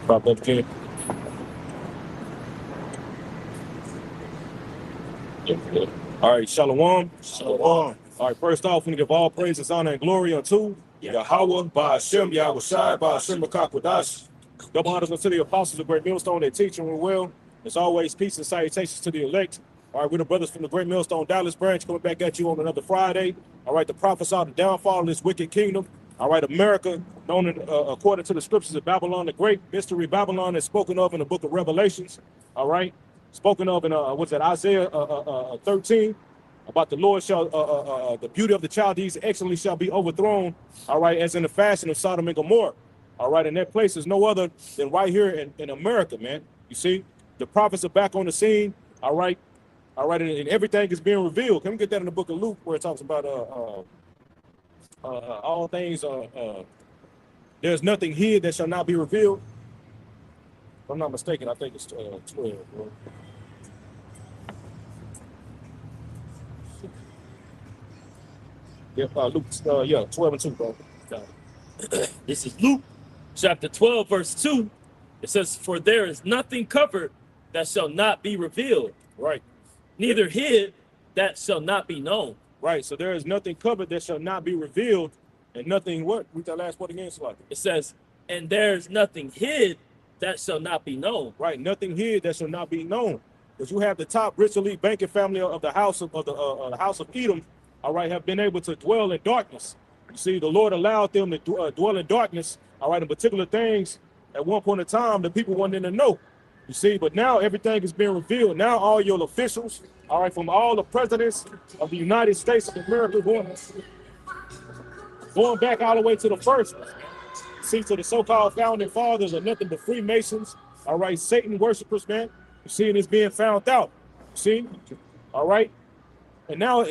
Drop that again. All right, Shalom. Shalom. All right, first off, we give all praises, honor, and glory unto Yahweh, Ba'ashem, Yahweh Shai, Ba'ashem, Makakwadash. Double honors unto the apostles of Great Millstone, they teach and well. As always, peace and salutations to the elect. All right, we're the brothers from the Great Millstone Dallas branch coming back at you on another Friday. All right, to prophesy the downfall of this wicked kingdom. All right, America, known according to the scriptures of Babylon the Great, mystery Babylon is spoken of in the book of Revelations. All right, spoken of in what's that, Isaiah 13. About the Lord shall, the beauty of the Chaldees excellently shall be overthrown, all right, as in the fashion of Sodom and Gomorrah, all right, and that place is no other than right here in America, man. You see, the prophets are back on the scene, all right, and everything is being revealed. Can we get that in the book of Luke where it talks about all things, there's nothing hid that shall not be revealed? If I'm not mistaken, I think it's 12, bro. Luke, 12 and 2, bro. This is Luke chapter 12, verse 2. It says, "For there is nothing covered that shall not be revealed, Right. neither hid that shall not be known." Right. So there is nothing covered that shall not be revealed, and nothing what? Read that last word again, Slaki. It says, "And there's nothing hid that shall not be known." Right. Nothing hid that shall not be known. Because you have the top rich elite banking family of the house of the house of Edom, all right, have been able to dwell in darkness. You see, the Lord allowed them to dwell in darkness, all right, in particular things. At one point in time, the people wanted to know. You see, but now everything is being revealed. Now all your officials, all right, from all the presidents of the United States of America, going back all the way to the first, see, to the so-called founding fathers are nothing but Freemasons, all right, Satan worshipers, man. You see, and it's being found out. You see, all right. And now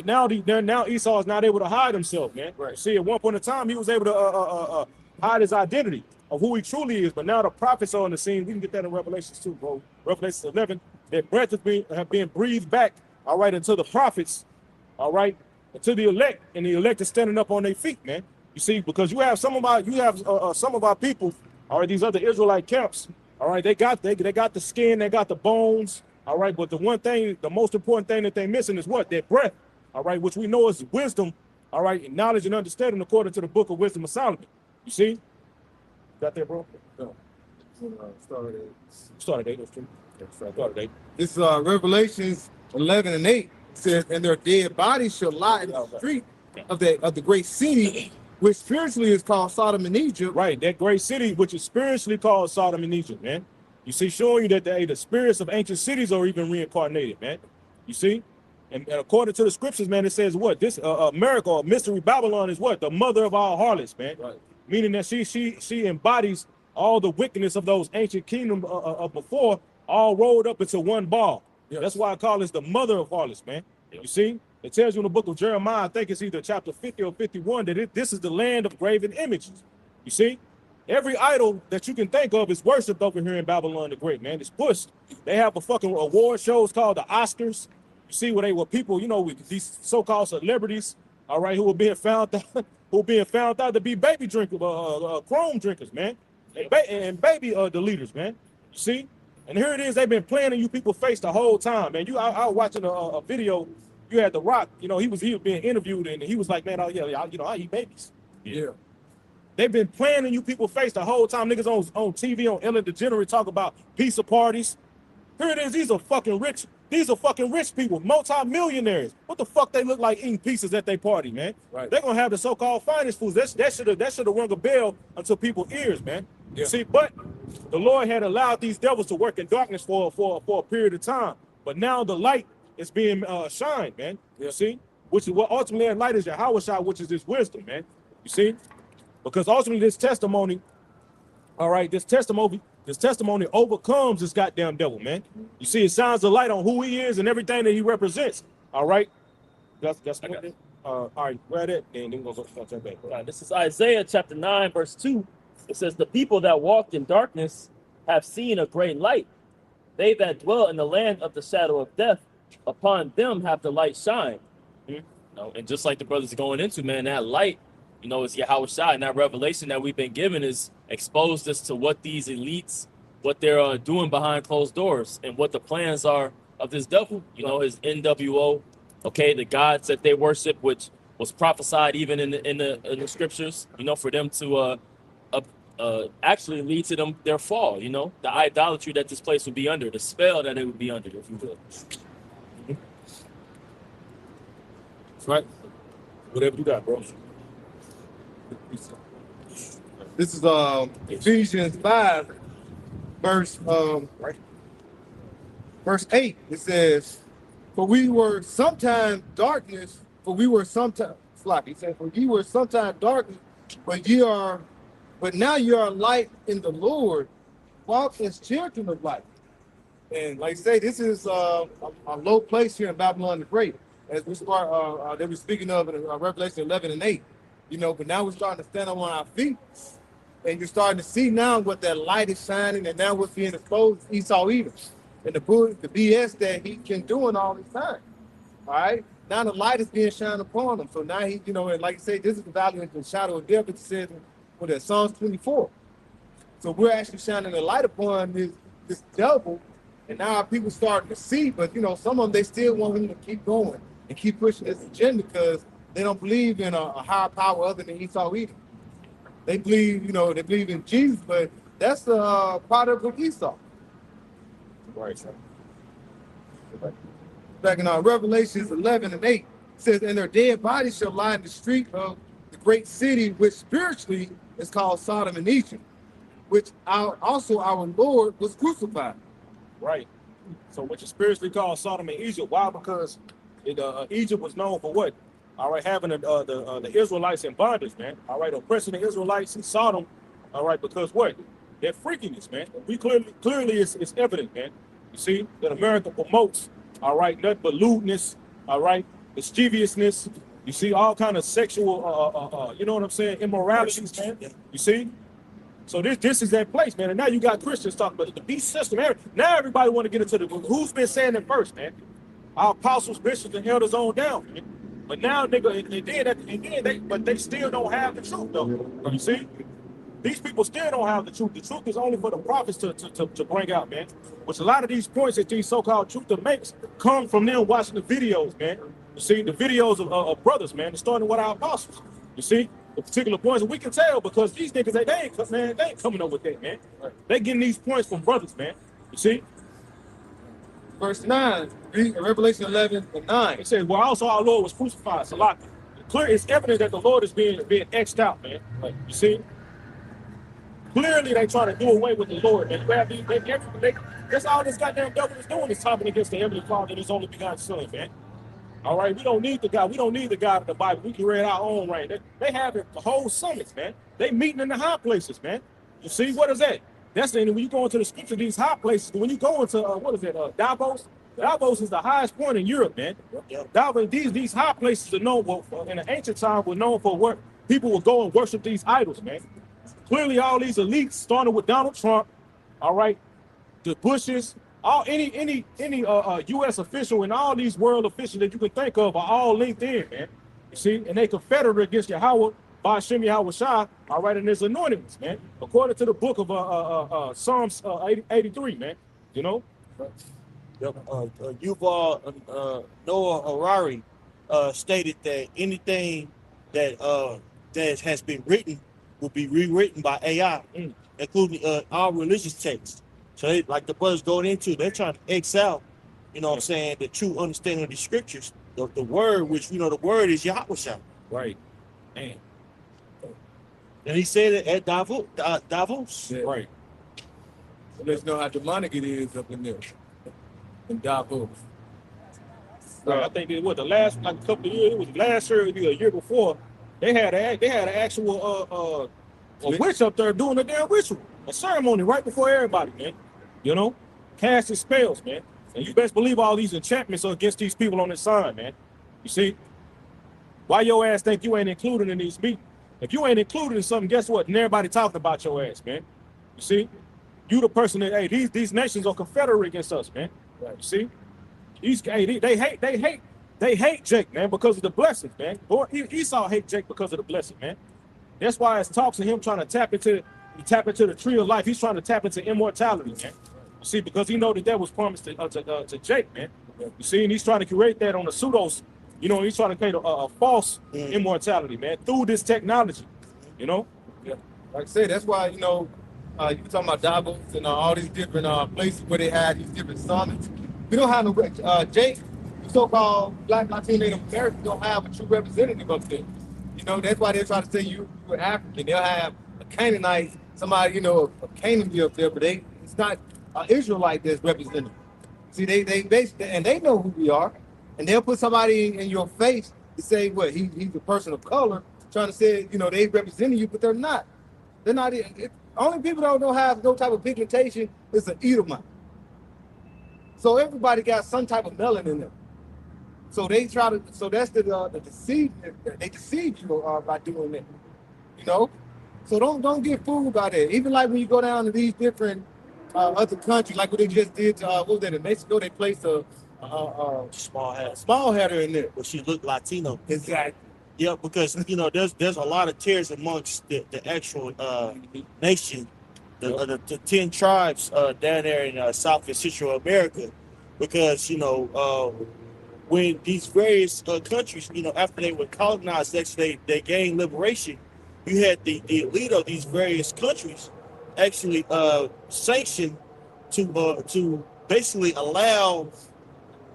Esau is not able to hide himself, man. Right. See, at one point in time, he was able to hide his identity of who he truly is. But now the prophets are on the scene. We can get that in Revelations 2, bro. Revelations 11, that breath have been breathed back, all right, into the prophets, all right, to the elect, and the elect is standing up on their feet, man. You see, because you have some of our people, all right, these other Israelite camps, all right, they got the skin, they got the bones. All right, but the most important thing that they're missing is what? Their breath, all right, which we know is wisdom, all right, and knowledge and understanding according to the book of Wisdom of Solomon. You see? Got that, bro? No. Start at 8. Start at 8. This Revelations 11 and 8 says, "And their dead bodies shall lie in the street of the great city, which spiritually is called Sodom and Egypt." Right, that great city, which is spiritually called Sodom and Egypt, man. You see, showing you that the spirits of ancient cities are even reincarnated, man. You see? And according to the scriptures, man, it says what? This America, or mystery Babylon, is what? The mother of all harlots, man. Right. Meaning that she embodies all the wickedness of those ancient kingdoms before, all rolled up into one ball. Yes. That's why I call this the mother of harlots, man. You see? It tells you in the book of Jeremiah, I think it's either chapter 50 or 51, that this is the land of graven images. You see? Every idol that you can think of is worshipped over here in Babylon the Great, man. It's pushed. They have a fucking award shows called the Oscars. You see where they were people, you know, with these so-called celebrities, all right, who were being found out to be baby drinkers, chrome drinkers, man, and baby deleters, man. You see, and here it is. They've been playing in you people's face the whole time, man. I was watching a video. You had The Rock, you know, he was being interviewed, and he was like, man, I eat babies. Yeah. They've been playing in you people's face the whole time. Niggas on TV, on Ellen DeGeneres, talk about pizza parties. Here it is. These are fucking rich people, multi-millionaires. What the fuck they look like eating pizzas at their party, man? Right. They're gonna have the so-called finest foods. That should have rung a bell until people's ears, man. Yeah. You see, but the Lord had allowed these devils to work in darkness for a period of time. But now the light is being shined, man. Yeah. You see, which is what ultimately that light is Yahweh Shai, which is this wisdom, man. You see. Because ultimately this testimony, all right, this testimony overcomes this goddamn devil, man. You see, it shines the light on who he is and everything that he represents. All right. That's all right, read it, and then we're going to turn back. Right, this is Isaiah chapter 9, verse 2. It says, "The people that walked in darkness have seen a great light. They that dwell in the land of the shadow of death, upon them have the light shined." Mm-hmm. And just like the brothers going into, man, that light you know, is Yahweh Shai. And that revelation that we've been given is exposed us to what these elites, what they're doing behind closed doors, and what the plans are of this devil. You know, his NWO, okay, the gods that they worship, which was prophesied even in the scriptures. You know, for them to actually lead to them their fall. You know, the idolatry that this place would be under, the spell that it would be under, if you will. That's right. Whatever you got, bro. This is Ephesians 5, verse 8. It says, "For we were sometime darkness, for we were sometime sloppy." He said, "For ye were sometime darkness, but now you are light in the Lord. Walk as children of light." And like I say, this is a low place here in Babylon the Great, as we start. They were speaking of in Revelation 11 and 8. You know, but now we're starting to stand up on our feet, and you're starting to see now what that light is shining, and now what's being exposed, Esau Edom, and the BS that he can do in all this time. All right, now the light is being shined upon him. So now he, you know, and like I say, this is the valley of the shadow of death. It says, what that Psalms 24. So we're actually shining the light upon this devil, and now our people starting to see. But you know, some of them, they still want him to keep going and keep pushing this agenda because they don't believe in a higher power other than Esau Edom. They believe, you know, they believe in Jesus, but that's the product of Esau. Right. Back in Revelations 11 and 8, it says, "And their dead bodies shall lie in the street of the great city, which spiritually is called Sodom and Egypt, which also our Lord was crucified." Right. So which is spiritually called Sodom and Egypt. Why? Because Egypt was known for what? All right, having the Israelites in bondage, man. All right, oppressing the Israelites in Sodom. All right, because what? Their freakiness, man. We clearly it's evident, man. You see that America promotes, all right, nothing but lewdness, all right, mischievousness. You see all kind of sexual, you know what I'm saying, immoralities, man. You see. So this is that place, man. And now you got Christians talking about the beast system. Now everybody want to get into who's been saying it first, man. Our apostles, bishops, and elders on down, man. But now, nigga, but they still don't have the truth, though. You see, these people still don't have the truth. The truth is only for the prophets to bring out, man. Which a lot of these points that these so-called truth makes come from them watching the videos, man. You see, the videos of brothers, man, starting with our apostles. You see, the particular points, and we can tell because these niggas, they ain't coming up with that, man. They getting these points from brothers, man. You see. Verse 9, Revelation 11 and 9. It says, "Well, also our Lord was crucified." So like, it's evident that the Lord is being etched out, man. Like, you see, clearly they trying to do away with the Lord. And that's all this goddamn devil is doing is talking against the Heavenly Father and His only begotten Son, man. All right, we don't need the God. We don't need the God of the Bible. We can read our own right. They have the whole summits, man. They meeting in the high places, man. You see, what is that? That's when you go into the scripture, these high places. When you go into what is it, Davos? Davos is the highest point in Europe, man. Davos, these high places are known in the ancient time were known for what people would go and worship these idols, man. Clearly, all these elites, starting with Donald Trump, all right, the Bushes, any U.S. official and all these world officials that you can think of are all linked in, man. You see, and they confederate against Yahweh. By Hashem Yahweh Shai, all right, and his anointed ones, man. According to the book of Psalms 83, man. You know? Yuval Noah Harari stated that anything that has been written will be rewritten by AI, including our religious texts. So like the brothers going into, they're trying to X out, you know what I'm saying, the true understanding of the scriptures, the word, which, you know, the word is Yahweh Shai. Right. Man. And he said it at Davos. Yeah. Right. So let's know how demonic it is up in there. In Davos. Right. I think it was the last, like a couple of years, it was last year, maybe a year before, they had an actual a witch up there doing a damn ritual, a ceremony right before everybody, man. You know? Casting spells, man. And you best believe all these enchantments are against these people on this sign, man. You see? Why your ass think you ain't included in these meetings? If you ain't included in something, guess what? And everybody talking about your ass, man. You see? You the person that, hey, these nations are confederate against us, man. Right. You see? They hate They hate Jake, man, because of the blessings, man. Boy, Esau hate Jake because of the blessing, man. That's why it's talks of him trying to tap into the tree of life. He's trying to tap into immortality, man. You see, because he know that was promised to Jake, man. You see, and he's trying to create that on the pseudos. You know, he's trying to create a false immortality, man, through this technology. You know. Yeah. Like I said, that's why, you know, you talking about Davos and all these different places where they had these different summits. We don't have no Jake, the so-called Black Latino Native Americans don't have a true representative up there. You know, that's why they try to say you're African. They'll have a Canaanite, somebody, you know, a Canaan up there, but it's not an Israelite that's represented. See, they basically, and they know who we are, and they'll put somebody in your face to say, what, he's a person of color, trying to say, you know, they representing you, but they're not. They're not. Only people that don't have no type of pigmentation is an Edomite. So everybody got some type of melanin in them. So they try to. So that's the deceive. They deceive you by doing that. You know. So don't get fooled by that. Even like when you go down to these different other countries, like what they just did. What was that in Mexico? They placed a small hatter in there, but she looked Latino. Exactly. Yeah, because you know there's a lot of tears amongst the actual nation, the 10 tribes down there in South and Central America, because you know when these various countries, you know, after they were colonized, actually they gained liberation, you had the elite of these various countries actually sanctioned to basically allow,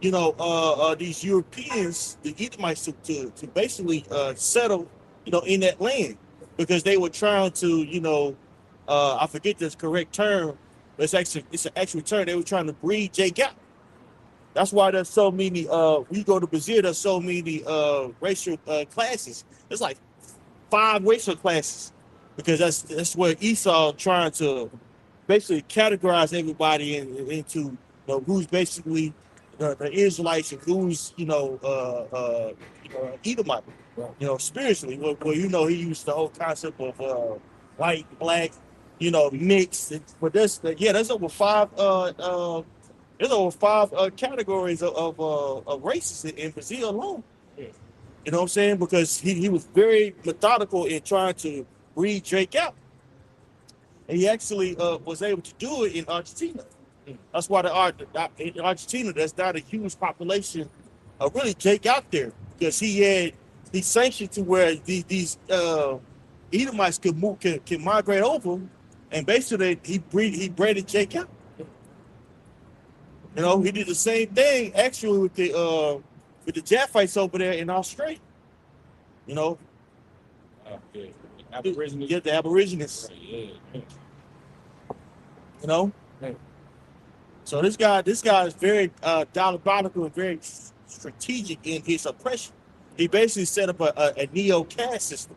you know, these Europeans, the Edomites, to basically settle, you know, in that land, because they were trying to, you know, I forget the correct term, but it's an actual term. They were trying to breed Jake out. That's why there's so many. We go to Brazil. There's so many racial classes. There's like 5 racial classes, because that's where Esau trying to basically categorize everybody into, you know, who's basically the Israelites and who's, you know, Edomite, you know, spiritually. Well, you know, he used the whole concept of white, black, you know, mixed. But there's over 5 categories of races in Brazil alone. You know what I'm saying? Because he was very methodical in trying to breed Drake out, and he actually was able to do it in Argentina. That's why in Argentina there's not a huge population of really Jake out there, because he sanctioned to where these Edomites can migrate over, and basically he bred Jake out. You know, he did the same thing actually with the Japhites over there in Australia. You know, Aborigines. Yeah, the Aborigines. Yeah. You know. So this guy is very diabolical and very strategic in his oppression. He basically set up a neo-caste system.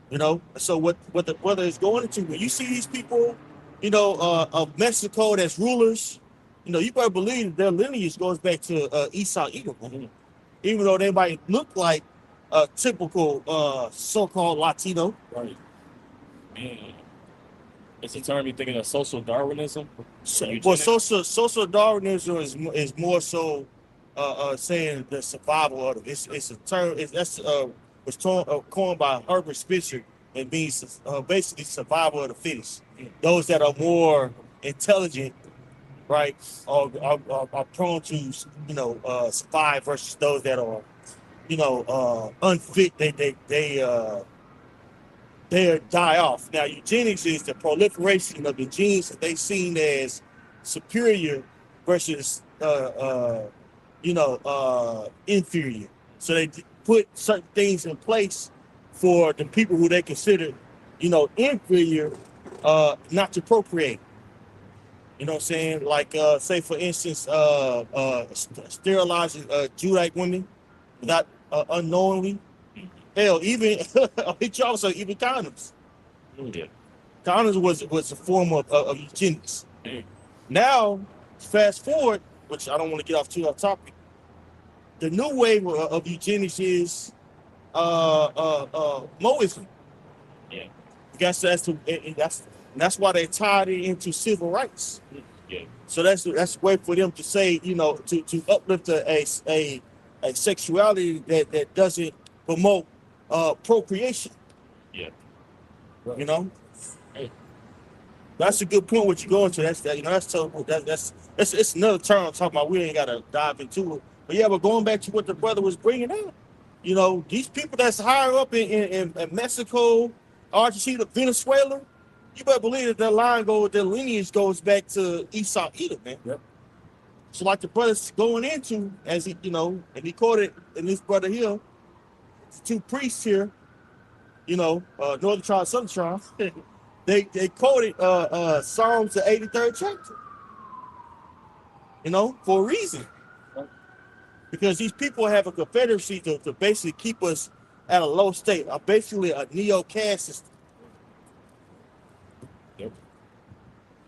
You know, so what the brother is going into, when you see these people, you know, of Mexico that's rulers, you know, you better believe that their lineage goes back to Esau Edom. Mm-hmm. Even though they might look like a typical so-called Latino. Right. Man. Is the term you thinking of social Darwinism? Well, social Darwinism is more so saying the survival of it. It's a term. Was coined by Herbert Spencer, and means basically survival of the fittest. Those that are more intelligent, right, are prone to, you know, survive, versus those that are, you know, unfit. They die off. Now, eugenics is the proliferation of the genes that they seen as superior versus, inferior. So they put certain things in place for the people who they consider, you know, inferior, not to procreate. You know what I'm saying? Like, say, for instance, sterilizing Judite women without unknowingly. Hell, even also even condoms. Yeah. Condoms was a form of eugenics. Now, fast forward, which I don't want to get off topic. The new wave of eugenics is Moism. Yeah. That's why they tied it into civil rights. Yeah. So that's a way for them to say, you know, to uplift a a sexuality that doesn't promote procreation. Yeah. You know, Hey. that's a good point. What you're going to? That's that. You know, that's terrible. That's it's another term I'm talking about. We ain't gotta dive into it. But yeah, but going back to what the brother was bringing up, you know, these people that's higher up in Mexico, Argentina, Venezuela, you better believe that their their lineage goes back to Esau Edom, man. Yep. So like the brother's going into, as he, you know, and he quoted in this brother here, two priests here, you know, Northern Tribe, Southern Tribe, they quoted Psalms the 83rd chapter, you know, for a reason. Because these people have a confederacy to basically keep us at a low state, basically a neo-caste system. Yep.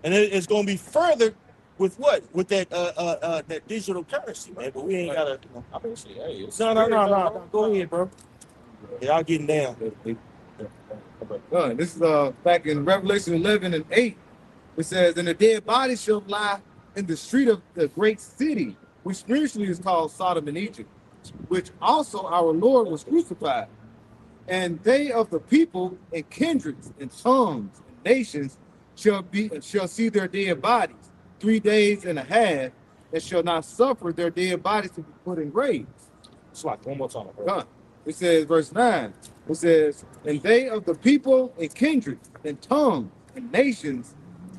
And it's going to be furthered with what? With that digital currency, man. But we ain't got to. You know. I mean, shit, hey, it's No. Go ahead, bro. Y'all getting down. This is back in Revelation 11 and 8. It says, "And the dead body shall lie in the street of the great city, which spiritually is called Sodom and Egypt, which also our Lord was crucified. And they of the people and kindreds and tongues and nations shall see their dead bodies 3 days and a half, and shall not suffer their dead bodies to be put in graves." It's like one more time, bro. Done. It says, verse 9, it says, "And they of the people and kindreds and tongues and nations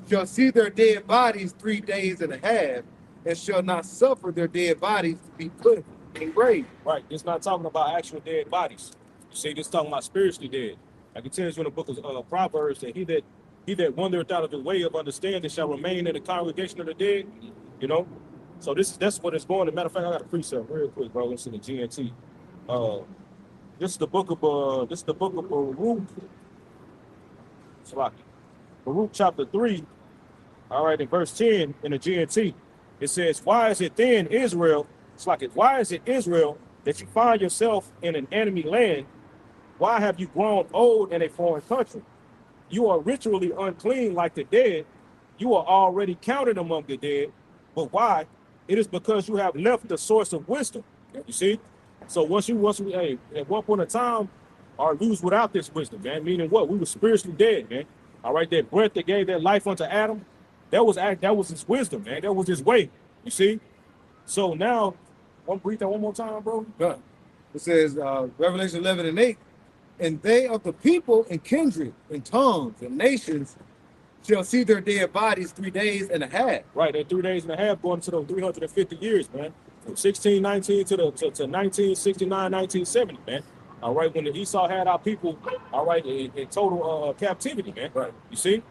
shall see their dead bodies 3 days and a half, and shall not suffer their dead bodies to be put in graves." Right. It's not talking about actual dead bodies. You see, this talking about spiritually dead. Like it tells you in the book of Proverbs that he that wandereth out of the way of understanding shall remain in the congregation of the dead. You know? So that's what it's going. As a matter of fact, I got a precept real quick, bro. It's in the GNT. This is the book of Baruch. Salaki. Baruch chapter 3. All right, in verse 10 in the GNT, it says, "Why is it then, Israel?" It's like, why is it, Israel, that you find yourself in an enemy land? Why have you grown old in a foreign country? You are ritually unclean like the dead. You are already counted among the dead. But why? It is because you have left the source of wisdom. You see? So once we at one point in time, our lose without this wisdom, man. Meaning what? We were spiritually dead, man. All right, that breath that gave that life unto Adam, that was his wisdom, man. That was his way. You see? So now, read that one more time, bro. Done. It says, Revelation 11 and 8, "And they of the people and kindred and tongues and nations shall see their dead bodies 3 days and a half." Right, that 3 days and a half going to those 350 years, man. From 1619 to 1969, 1970, man. All right, when the Esau had our people, all right, in total captivity, man. Right. You see,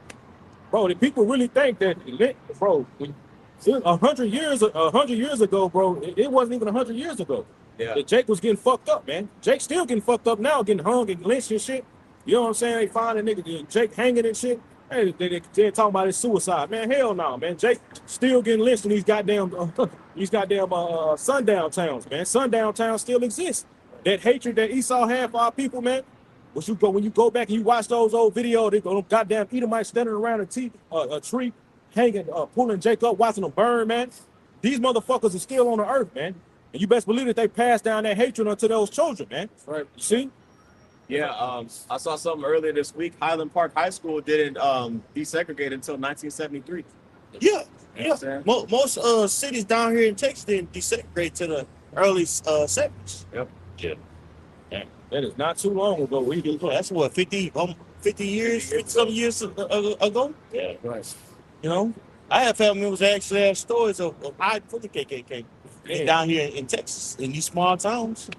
bro, the people really think that, bro, 100 years ago, bro, it wasn't even 100 years ago. Yeah. That Jake was getting fucked up, man. Jake's still getting fucked up now, getting hung and lynched and shit. You know what I'm saying? They find a nigga Jake hanging and shit. Hey, they're talking about his suicide, man. Hell no, man. Jake still getting lynched in these goddamn sundown towns, man. Sundown towns still exist. That hatred that Esau had for our people, man. When you go back and you watch those old videos, they go goddamn Edomites standing around a tree, hanging, pulling Jake up, watching him burn, man. These motherfuckers are still on the earth, man. And you best believe that they passed down that hatred unto those children, man. Right. You see? Yeah, I saw something earlier this week. Highland Park High School didn't desegregate until 1973. Yeah. You know what I'm saying? Most cities down here in Texas didn't desegregate to the early 70s. Yep. Yeah. That is not too long ago. That's what, 50 years, 50-some years ago? Yeah. Right. You know? I have family members that actually have stories of hiding from the KKK down here in Texas, in these small towns.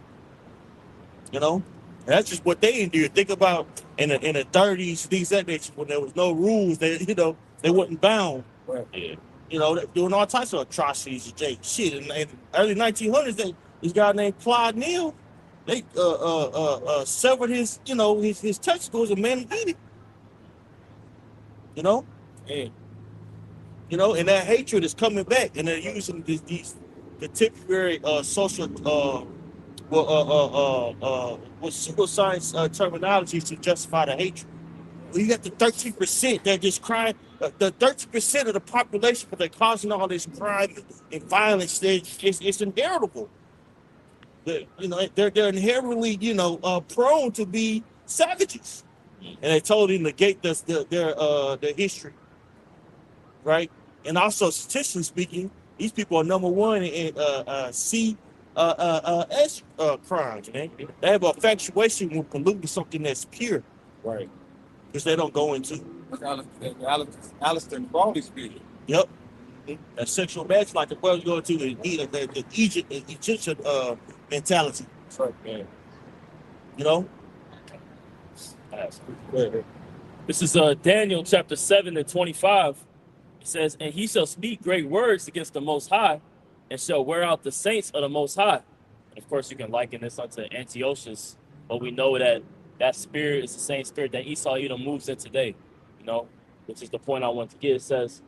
You know? And that's just what they endured. Think about in the 30s, things that nature, when there was no rules, they wasn't bound. Right. Yeah. You know, doing all types of atrocities. Shit, in the early 1900s, this guy named Clyde Neal, they severed his testicles and man eat it. You know, and that hatred is coming back, and they're using these contemporary social with science terminologies to justify the hatred. Well, you got the 13% that just crying, the 13% of the population, but they're causing all this crime and violence. It's inheritable. they're inherently, prone to be savages, and they totally negate their history, right? And also, statistically speaking, these people are number one in C S crimes, man. They have a infatuation with polluting something that's pure, Right. which they don't go into. Alistair Crowley's spirit. Yep. That sexual match, like the world go to the Egyptian mentality. That's right, man. You know? This is Daniel chapter 7 and 25. It says, "And he shall speak great words against the Most High, and shall wear out the saints of the Most High." And of course, you can liken this unto Antiochus, but we know that that spirit is the same spirit that Esau Edom moves in today, which is the point I want to get. It says,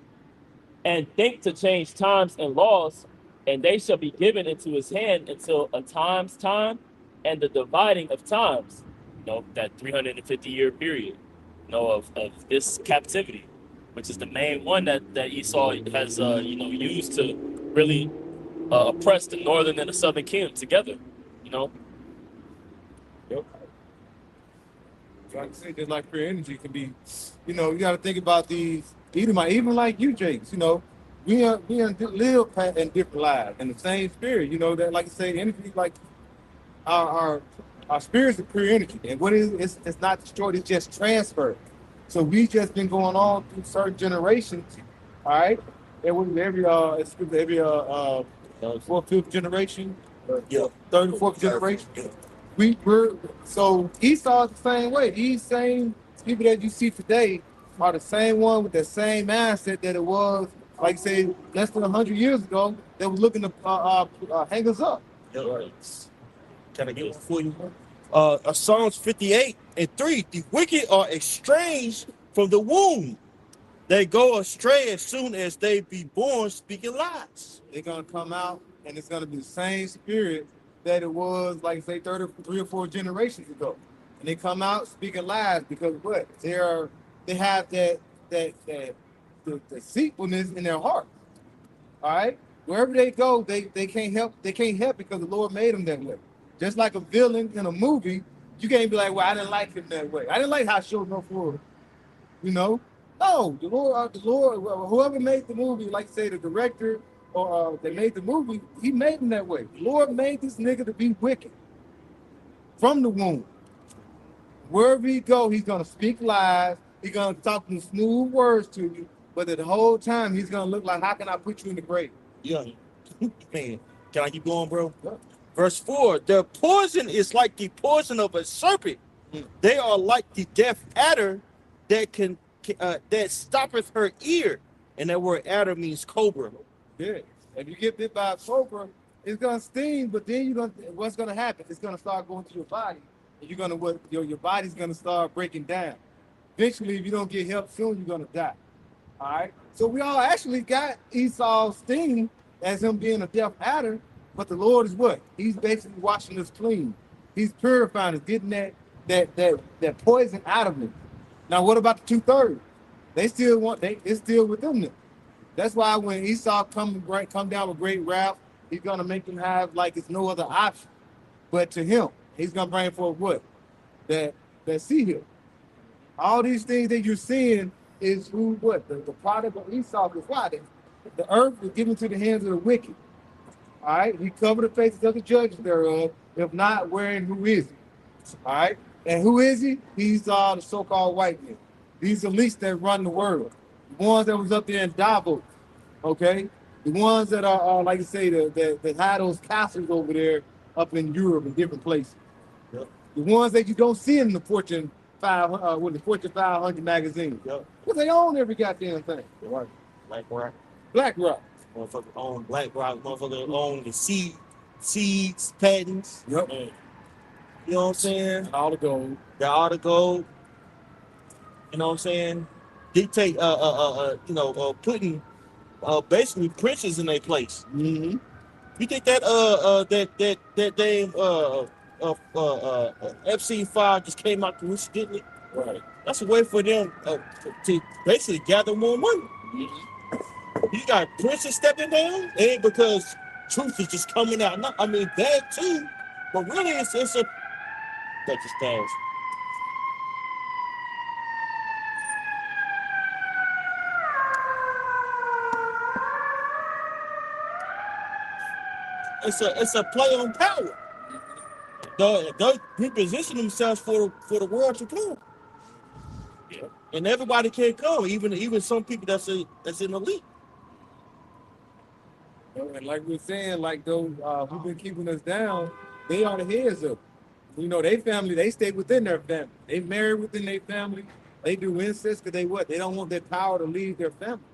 "And think to change times and laws, and they shall be given into his hand until a time's time and the dividing of times," that 350-year period, of this captivity, which is the main one that Esau has, used to really oppress the northern and the southern kingdom together, Yep. Like I said, just like pure energy can be, you got to think about these, even like you, Jakes, we live in different lives and the same spirit, that, like you say, energy, like our spirits are pure energy. And what it's not destroyed, it's just transferred. So we just been going on through certain generations, all right? Every fourth, fifth generation, third and fourth generation. So Esau's the same way. These same people that you see today are the same one with the same mindset that it was, like say, less than 100 years ago. That was looking to hang us up. Right. Can I get one for you? Psalms 58 and 3. The wicked are estranged from the womb. They go astray as soon as they be born, speaking lies. They're gonna come out, and it's gonna be the same spirit that it was, like say, 3 or 4 generations ago. And they come out speaking lies because what? They have that deceitfulness in their heart. All right, wherever they go, they can't help. They can't help because the Lord made them that way. Just like a villain in a movie, you can't be like, well, I didn't like him that way. I didn't like how showed no forward. No, the Lord, whoever made the movie, like say the director or they made the movie, he made him that way. The Lord made this nigga to be wicked from the womb. Wherever he go, he's gonna speak lies. He's gonna talk some smooth words to you, but the whole time he's gonna look like, how can I put you in the grave? Yeah, man. Can I keep going, bro? Yeah. Verse 4, their poison is like the poison of a serpent. They are like the deaf adder that stoppeth her ear. And that word adder means cobra. Yeah. If you get bit by a cobra, it's gonna sting, but then what's gonna happen? It's gonna start going to your body, and your body's gonna start breaking down. Eventually, if you don't get help soon, you're gonna die. All right. So we all actually got Esau's sting as him being a deaf adder. But the Lord is what? He's basically washing us clean. He's purifying us, getting that poison out of him. Now, what about the 2/3? They still it's still within them. That's why when Esau come down with great wrath, he's gonna make them have like it's no other option. But to him, he's gonna bring forth what? That sea hill. All these things that you're seeing is the product of Esau is why the earth was given to the hands of the wicked. All right, he covered the faces of the judges thereof, if not wearing who is he? All right, and who is he? He's the so-called white man. These elites that run the world, the ones that was up there in Davos, okay, the ones that are like you say, that had those castles over there up in Europe and different places. Yep. The ones that you don't see in the Fortune 500 magazine. Yep. Because they own every goddamn thing. Right. BlackRock. Motherfucker own BlackRock. Motherfucker own the seeds, patents. Yep. You know what I'm saying? All the gold. All the gold. You know what I'm saying? Dictate, putting basically princes in their place. Mm-hmm. You think that FC5 just came out coincidentally? Right. That's a way for them to basically gather more money. Mm-hmm. You got princes stepping down. It ain't because truth is just coming out. No, I mean that too. But really, it's a that just stands. It's a play on power. They reposition themselves for the world to come. Yeah. And everybody can't come, even some people that's in elite. And like we're saying, like those who've been keeping us down, they are the heads of it. You know, they family, they stay within their family. They marry within their family. They do incest because they what? They don't want their power to leave their family.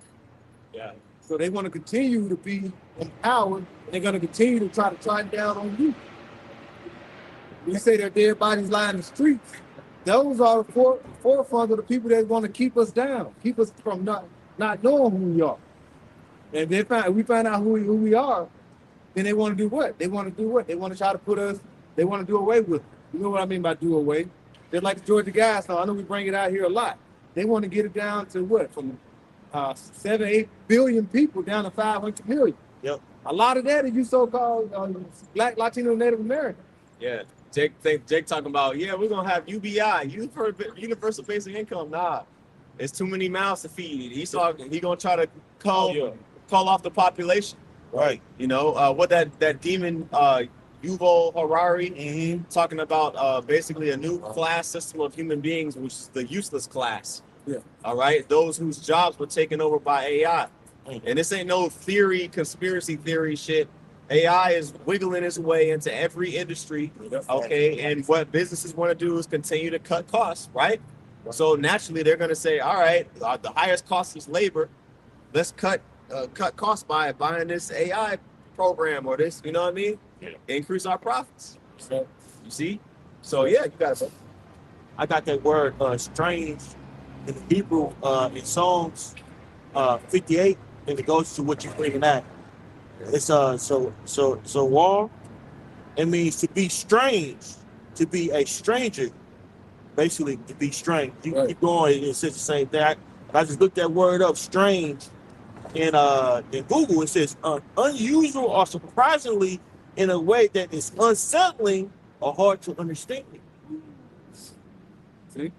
Yeah. So they want to continue to be empowered. And they're going to continue to try to track down on you. We say their dead bodies lie in the streets. Those are the forefront of the people that want to keep us down, keep us from not knowing who we are. And if we find out who we are, then they want to do what? They want to do what? They want to try to put us, they want to do away with it. You know what I mean by do away? They're like the Georgia Gas now. I know we bring it out here a lot. They want to get it down to what? From 7, 8 billion people down to 500 million. Yep. A lot of that is you so-called Black, Latino, Native American. Yeah. Jake talking about, yeah, we're gonna have UBI, universal basic income. Nah, it's too many mouths to feed. He gonna try to call off the population. Right. You know, what that demon Yuval Harari talking about basically a new class system of human beings, which is the useless class. Yeah. All right, those whose jobs were taken over by AI. And this ain't no conspiracy theory shit. AI is wiggling its way into every industry, okay? And what businesses want to do is continue to cut costs, right? So naturally, they're going to say, all right, the highest cost is labor. Let's cut costs by buying this AI program or this, you know what I mean? Yeah. Increase our profits. You see? So yeah, you got it. I got that word strange in the Hebrew in Psalms 58, and it goes to what you're bringing out. It's so war. It means to be strange, to be a stranger, basically to be strange. You Right. keep going, it says the same thing. I just looked that word up, strange, in Google. It says unusual or surprisingly in a way that is unsettling or hard to understand. See?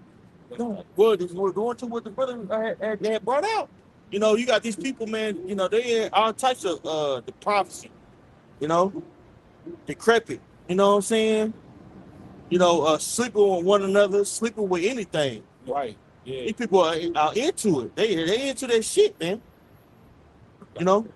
Well, we're going to what the brother had brought out. You know, you got these people, man, you know, they in all types of the prophecy, you know, decrepit, you know what I'm saying? You know, sleeping with one another, sleeping with anything. Right. Yeah. These people are into it. They into that shit, man. You know?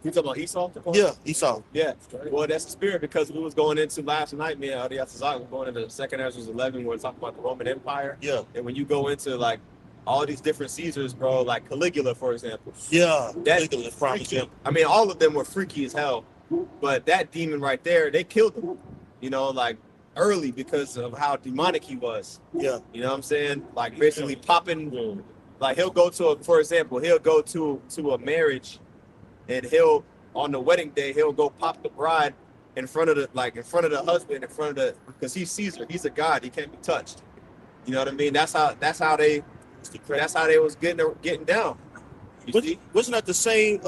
You talking about Esau? Yeah, Esau. Yeah. Well, that's the spirit because we was going into last night, man. We're going into 2nd Ezra 11, where we're talking about the Roman Empire. Yeah. And when you go into like all these different Caesars, bro, like Caligula, for example. Yeah. That Caligula, freaky. I mean, all of them were freaky as hell. But that demon right there, they killed him, you know, like early because of how demonic he was. Yeah. You know what I'm saying? Like basically popping, like he'll go to a marriage and he'll, on the wedding day, he'll go pop the bride in front of the husband, because he's Caesar, he's a god, he can't be touched. You know what I mean? That's how they was getting down. Wasn't that the same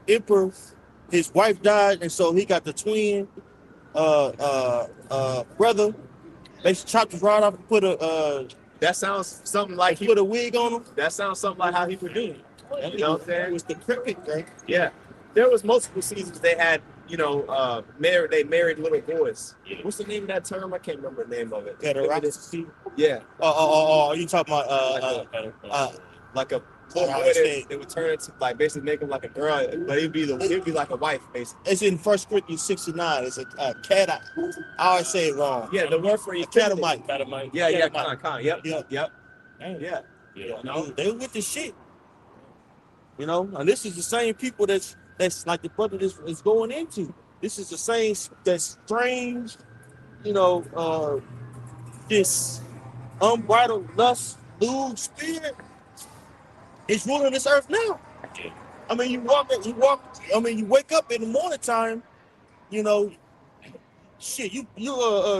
emperor? His wife died, and so he got the twin brother. They chopped his rod off and put that sounds something like put a wig on him. That sounds something like how he would do. You know what I'm saying? It was the cricket thing. Yeah. There was multiple seasons they had, you know, they married little boys. What's the name of that term? I can't remember the name of it. Yeah. Oh, you talking about like a little boy they would turn into, like, basically make him like a girl, but he'd be like a wife, basically. It's in 1 Corinthians 69. It's a cat. I always say it wrong. Yeah, the word for you, catamite. Yeah, con. Yep. Yeah. No, they with the shit. You know, and this is the same people that's like the brother is going into. This is the same that strange, you know, this unbridled lust, lewd spirit is ruling this earth now. I mean, you wake up in the morning time, you know, shit, you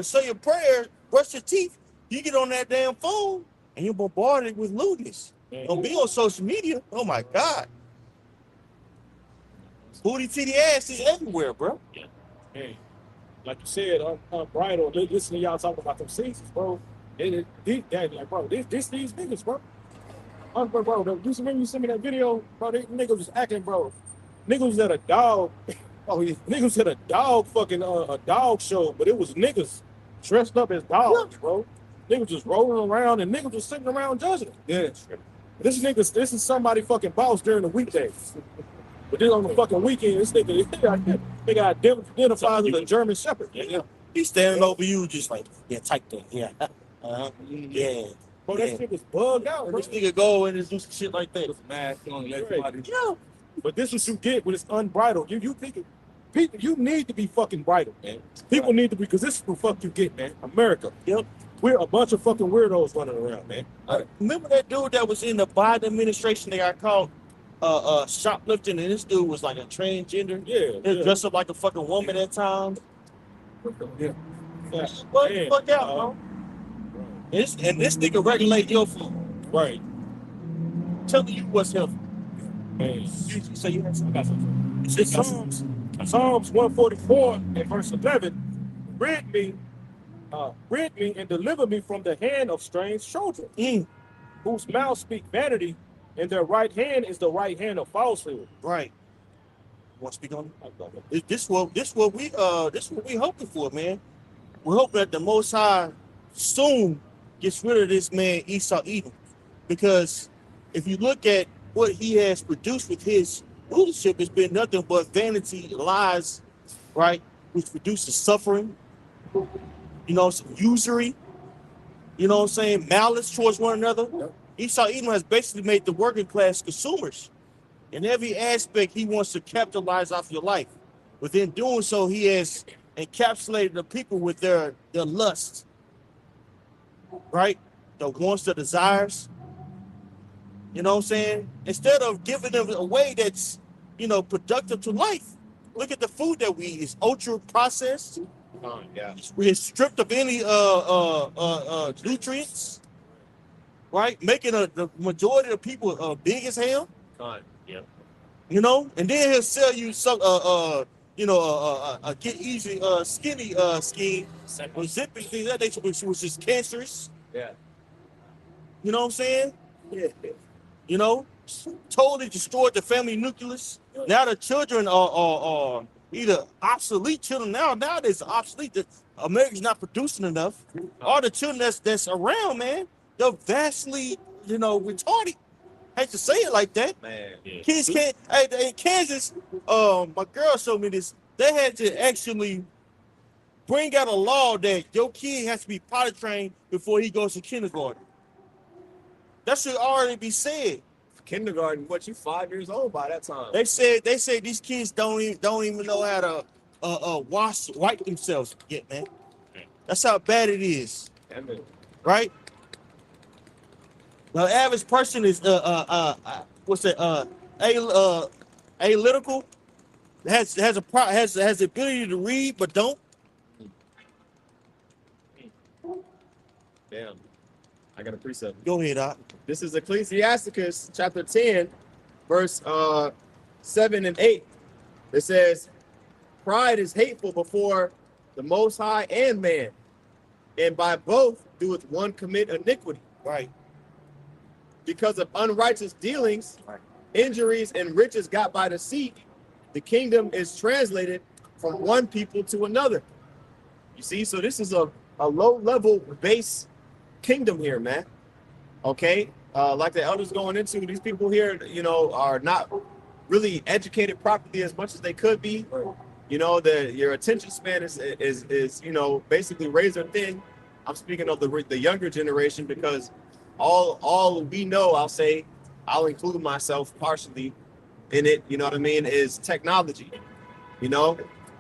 say your prayer, brush your teeth, you get on that damn phone and you're bombarded with lewdness. Don't be on social media. Oh my God. Booty titty ass is everywhere, bro. Yeah. like you said, unbridled. Listen to y'all talking about them seasons, bro. Like, bro, these niggas, bro. Bro, you remember you sent me that video, bro? These niggas was acting, bro. Niggas was at a dog. Oh, yeah. Niggas was at a dog fucking a dog show, but it was niggas dressed up as dogs, bro. Niggas just rolling around and niggas was sitting around judging. Yeah. This is somebody fucking boss during the weekdays. But then on the fucking weekend, this nigga identifies as a German Shepherd. Yeah. He's standing over you, just like, yeah, type that. Yeah. Yeah. Bro, that shit was bugged out, bro. This nigga go and just do some shit like that. Mad on everybody. Yeah. But this is what you get when it's unbridled. You think people, you need to be fucking bridled, man. People need to be, because this is what fuck you get, man. America. Yep. We're a bunch of fucking weirdos running around, man. Remember that dude that was in the Biden administration? They got caught shoplifting, and this dude was like a transgender. He dressed up like a fucking woman at times. Yeah. What the fuck out, bro? And this nigga regulate your food. Right. Telling you what's healthy. Man. You say you had something. It's Psalms 144 and verse 11. Rid me and deliver me from the hand of strange children, whose mouths speak vanity, and their right hand is the right hand of falsehood. Right. Want to speak on it? This what we hoping for, man. We're hoping that the Most High soon gets rid of this man Esau Edom, because if you look at what he has produced with his rulership, it's been nothing but vanity, lies, right? Which produces suffering, some usury, what I'm saying, malice towards one another. Yep. Esau Edom has basically made the working class consumers. In every aspect, he wants to capitalize off your life. Within doing so, he has encapsulated the people with their lust, right? The wants, the desires. You know what I'm saying? Instead of giving them a way that's, productive to life. Look at the food that we eat. It's ultra processed. Yeah. It's stripped of any nutrients, right? Making the majority of people big as hell. Yeah. And then he'll sell you some a get easy skinny scheme with zipping things that nature, which is cancerous. Yeah. You know what I'm saying? Yeah. Totally destroyed the family nucleus. Now the children are either obsolete children. Nowadays obsolete. America's not producing enough. All the children that's around, man, they're vastly, retarded. I hate to say it like that. Man. Yeah. Kids can't. In Kansas, my girl showed me this. They had to actually bring out a law that your kid has to be potty trained before he goes to kindergarten. That should already be said. Kindergarten, you 5 years old by that time? They said these kids don't even know how to wipe themselves yet, man. That's how bad it is. Amen. Right? The average person is apolitical, has the ability to read but don't. Damn. I got a precept. Go ahead, Doc. This is Ecclesiasticus chapter 10, verse 7 and 8. It says, pride is hateful before the Most High and man, and by both doeth one commit iniquity. Right. Because of unrighteous dealings, injuries, and riches got by deceit, the kingdom is translated from one people to another. You see, so this is a low-level base kingdom here, man. Okay? Like the elders going into, these people here, are not really educated properly as much as they could be. Your attention span is basically razor thin. I'm speaking of the younger generation, because all we know, I'll include myself partially in it, is technology.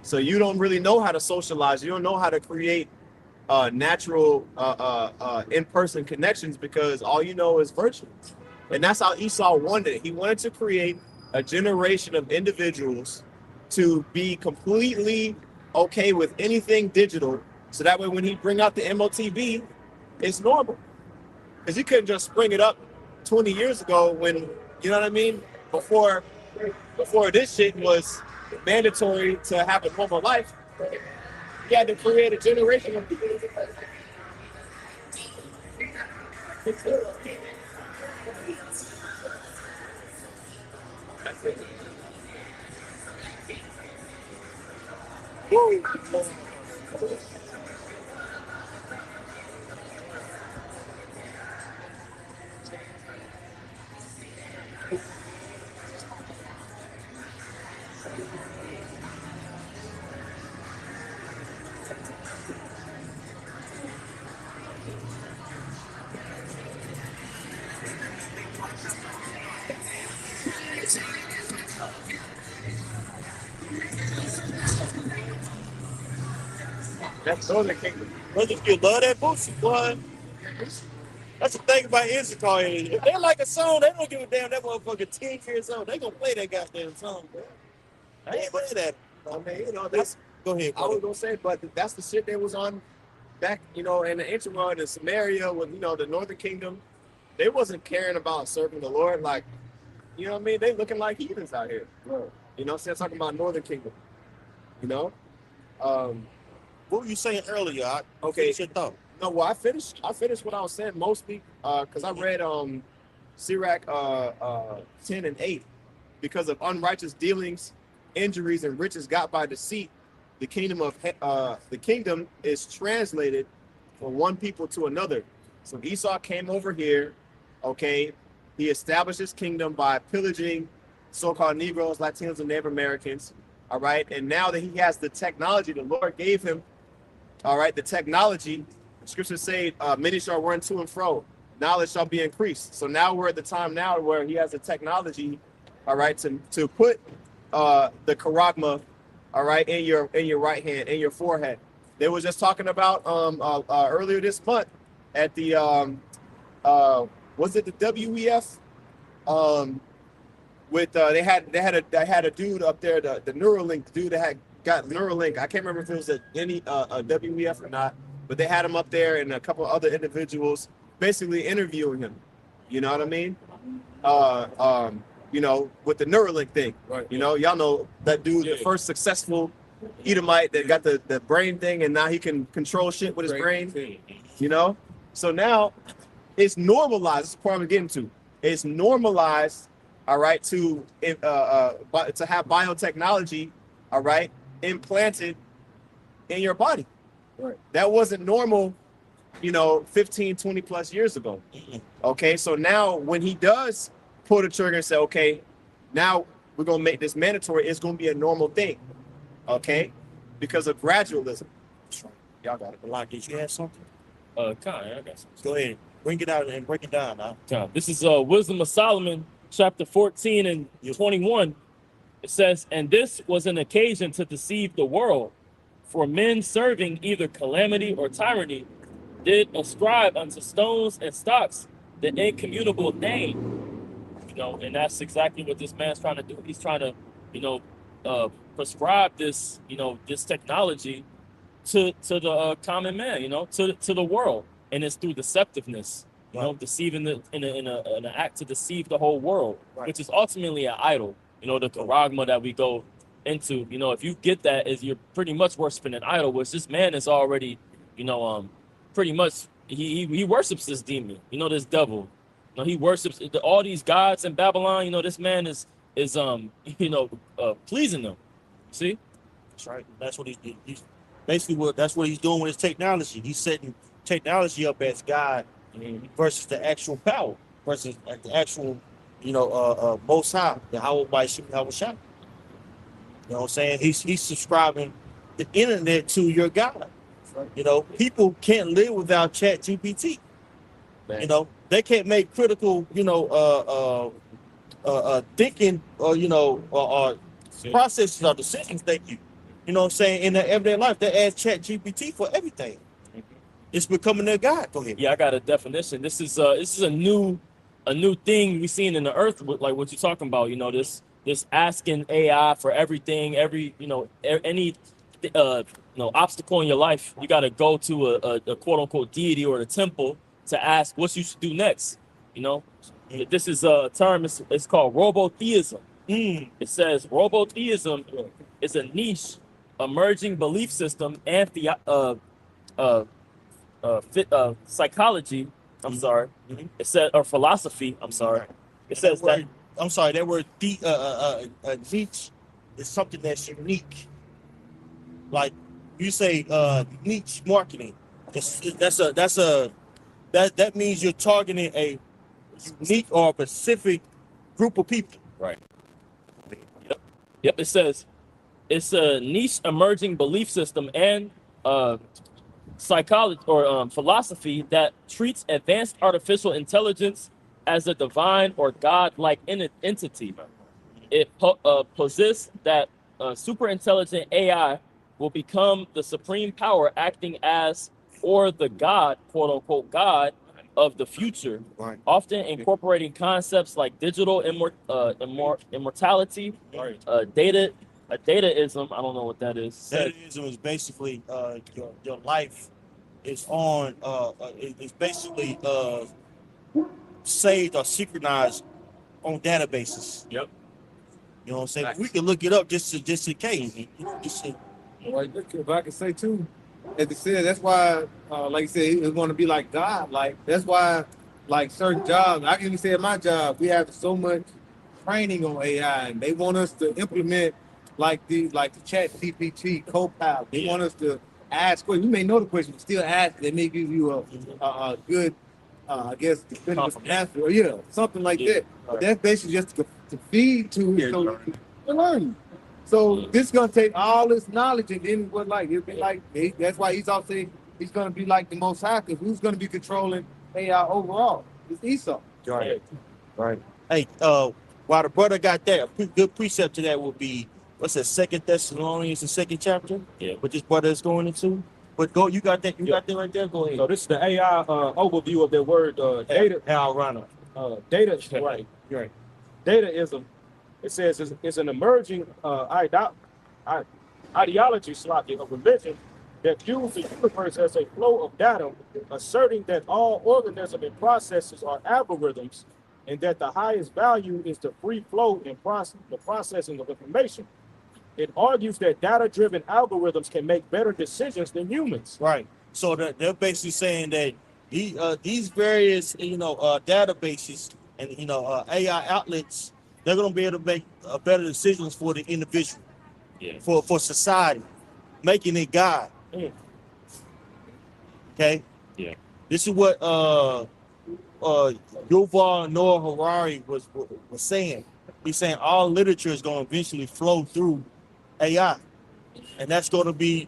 So you don't really know how to socialize. You don't know how to create natural in-person connections, because all you know is virtual. And that's how Esau wanted it. He wanted to create a generation of individuals to be completely okay with anything digital, so that way when he bring out the MOTB, it's normal. Because he couldn't just spring it up 20 years ago when, before this shit was mandatory to have a normal life. He had to create a generation of people. That's Northern Kingdom. Brothers, you love that bullshit, boy. That's the thing about Instacart. If they like a song, they don't give a damn. That motherfucker 10 years old. They gonna play that goddamn song, bro. They ain't play that. I mean, you know, that's. Go ahead, I was brother. gonna say, but that's the shit that was on back, you know, in the ancient world in Samaria with, you know, the Northern Kingdom. They wasn't caring about serving the Lord, like, you know what I mean? They looking like heathens out here. You know, so I'm talking about Northern Kingdom. You know, What were you saying earlier? Okay. Finish your thought. no, well, I finished what I was saying mostly, because I read Sirach 10 and 8, because of unrighteous dealings, injuries, and riches got by deceit. The kingdom is translated from one people to another. So Esau came over here, okay. He established his kingdom by pillaging so-called Negroes, Latinos, and Native Americans. All right, and now that he has the technology, the Lord gave him. All right, the technology. The scriptures say, "Many shall run to and fro; knowledge shall be increased." So now we're at the time now where he has the technology. All right, to put the charagma, all right, in your right hand, in your forehead. They were just talking about earlier this month at the was it the WEF? With they had a dude up there, the Neuralink dude that had got Neuralink. I can't remember if it was any a WEF or not, but they had him up there and a couple other individuals basically interviewing him. You know what I mean? You know, with the Neuralink thing. Right. You know, y'all know that dude, the first successful Edomite that got the brain thing, and now he can control shit with his brain. You know, so now it's normalized. This is the part I'm getting to. It's normalized, all right, to have biotechnology, all right, implanted in your body. Right. That wasn't normal, you know, 15, 20 plus years ago. Okay, so now when he does pull the trigger and say, okay, now we're gonna make this mandatory, it's gonna be a normal thing. Okay, because of gradualism. Y'all got it. Like, did you have something? I got some. Go ahead. Bring it out and break it down now. This is Wisdom of Solomon, chapter 14 and 21. It says, "And this was an occasion to deceive the world, for men serving either calamity or tyranny did ascribe unto stones and stocks the incommunicable name." You know, and that's exactly what this man's trying to do. He's trying to, you know, prescribe this, you know, this technology to the common man, you know, to the world, and it's through deceptiveness, you know, deceiving in an act to deceive the whole world, which is ultimately an idol. You know, the charagma that we go into. You know, if you get that, is you're pretty much worshiping an idol, which this man is already, you know, pretty much he worships this demon. You know, this devil. You know, he worships all these gods in Babylon. You know, this man is you know, pleasing them. See? That's right. That's what he's basically that's what he's doing with his technology. He's setting technology up as God versus the actual power, versus the actual, you know, Most High, the Howell by Howell Shah. You know what I'm saying? He's subscribing the internet to your God. You know, people can't live without Chat GPT. You know, they can't make critical, you know, thinking or, you know, or processes or decisions. Thank you. You know what I'm saying? In their everyday life, they ask Chat GPT for everything. It's becoming their God. Go ahead. Yeah, I got a definition. This is a new thing we seen in the earth, like what you're talking about. You know, this asking AI for everything, every, you know, any you know, obstacle in your life, you got to go to a quote unquote deity or a temple to ask what you should do next. You know, this is a term. It's called robotheism. It says robotheism is a niche emerging belief system and psychology. I'm sorry. It said, or philosophy. I'm sorry. It says that. I'm sorry, that word niche is something that's unique. Like you say, niche marketing. That means you're targeting a unique or a specific group of people. Right. Yep. It says it's a niche emerging belief system and psychology or philosophy that treats advanced artificial intelligence as a divine or god-like entity. It posits that super intelligent AI will become the supreme power, acting as or the god, quote unquote, god of the future, Right. often incorporating concepts like digital immortality, dataism. I don't know what that is. Dataism is basically your life is on it's basically saved or synchronized on databases. Yep. You know what I'm saying? We can look it up just in case. You know, just to, Like, if I can say too, as it said, that's why, like you said, it's going to be like God. Like, that's why, like certain jobs, I can even say at my job, we have so much training on AI, and they want us to implement like the Chat GPT, Copilot. They want us to ask questions. You may know the question, but still ask. They may give you a good, I guess, definitive answer, or something like that. But that's basically just to feed to it, so you can learn. So this is gonna take all this knowledge, and then what? Like it'll be like that's why he's also saying he's gonna be like the Most High, because who's gonna be controlling AI overall? It's Esau. right. Hey, while the brother got that, a good precept to that would be what's that? 2 Thessalonians, the 2nd chapter. Yeah. What this brother is going into. But go, you got that. You got that right there. Go ahead. So this is the AI overview of the word data. Al Rana. Data, right? Right. Dataism. It says it's an emerging ideology, of religion that views the universe as a flow of data, asserting that all organisms and processes are algorithms, and that the highest value is the free flow in the processing of information. It argues that data-driven algorithms can make better decisions than humans. Right. So they're basically saying that these various databases and AI outlets, they're going to be able to make better decisions for the individual, for society, making it God. Okay. Yeah. This is what Yuval Noah Harari was saying. He's saying all literature is going to eventually flow through AI, and that's going to be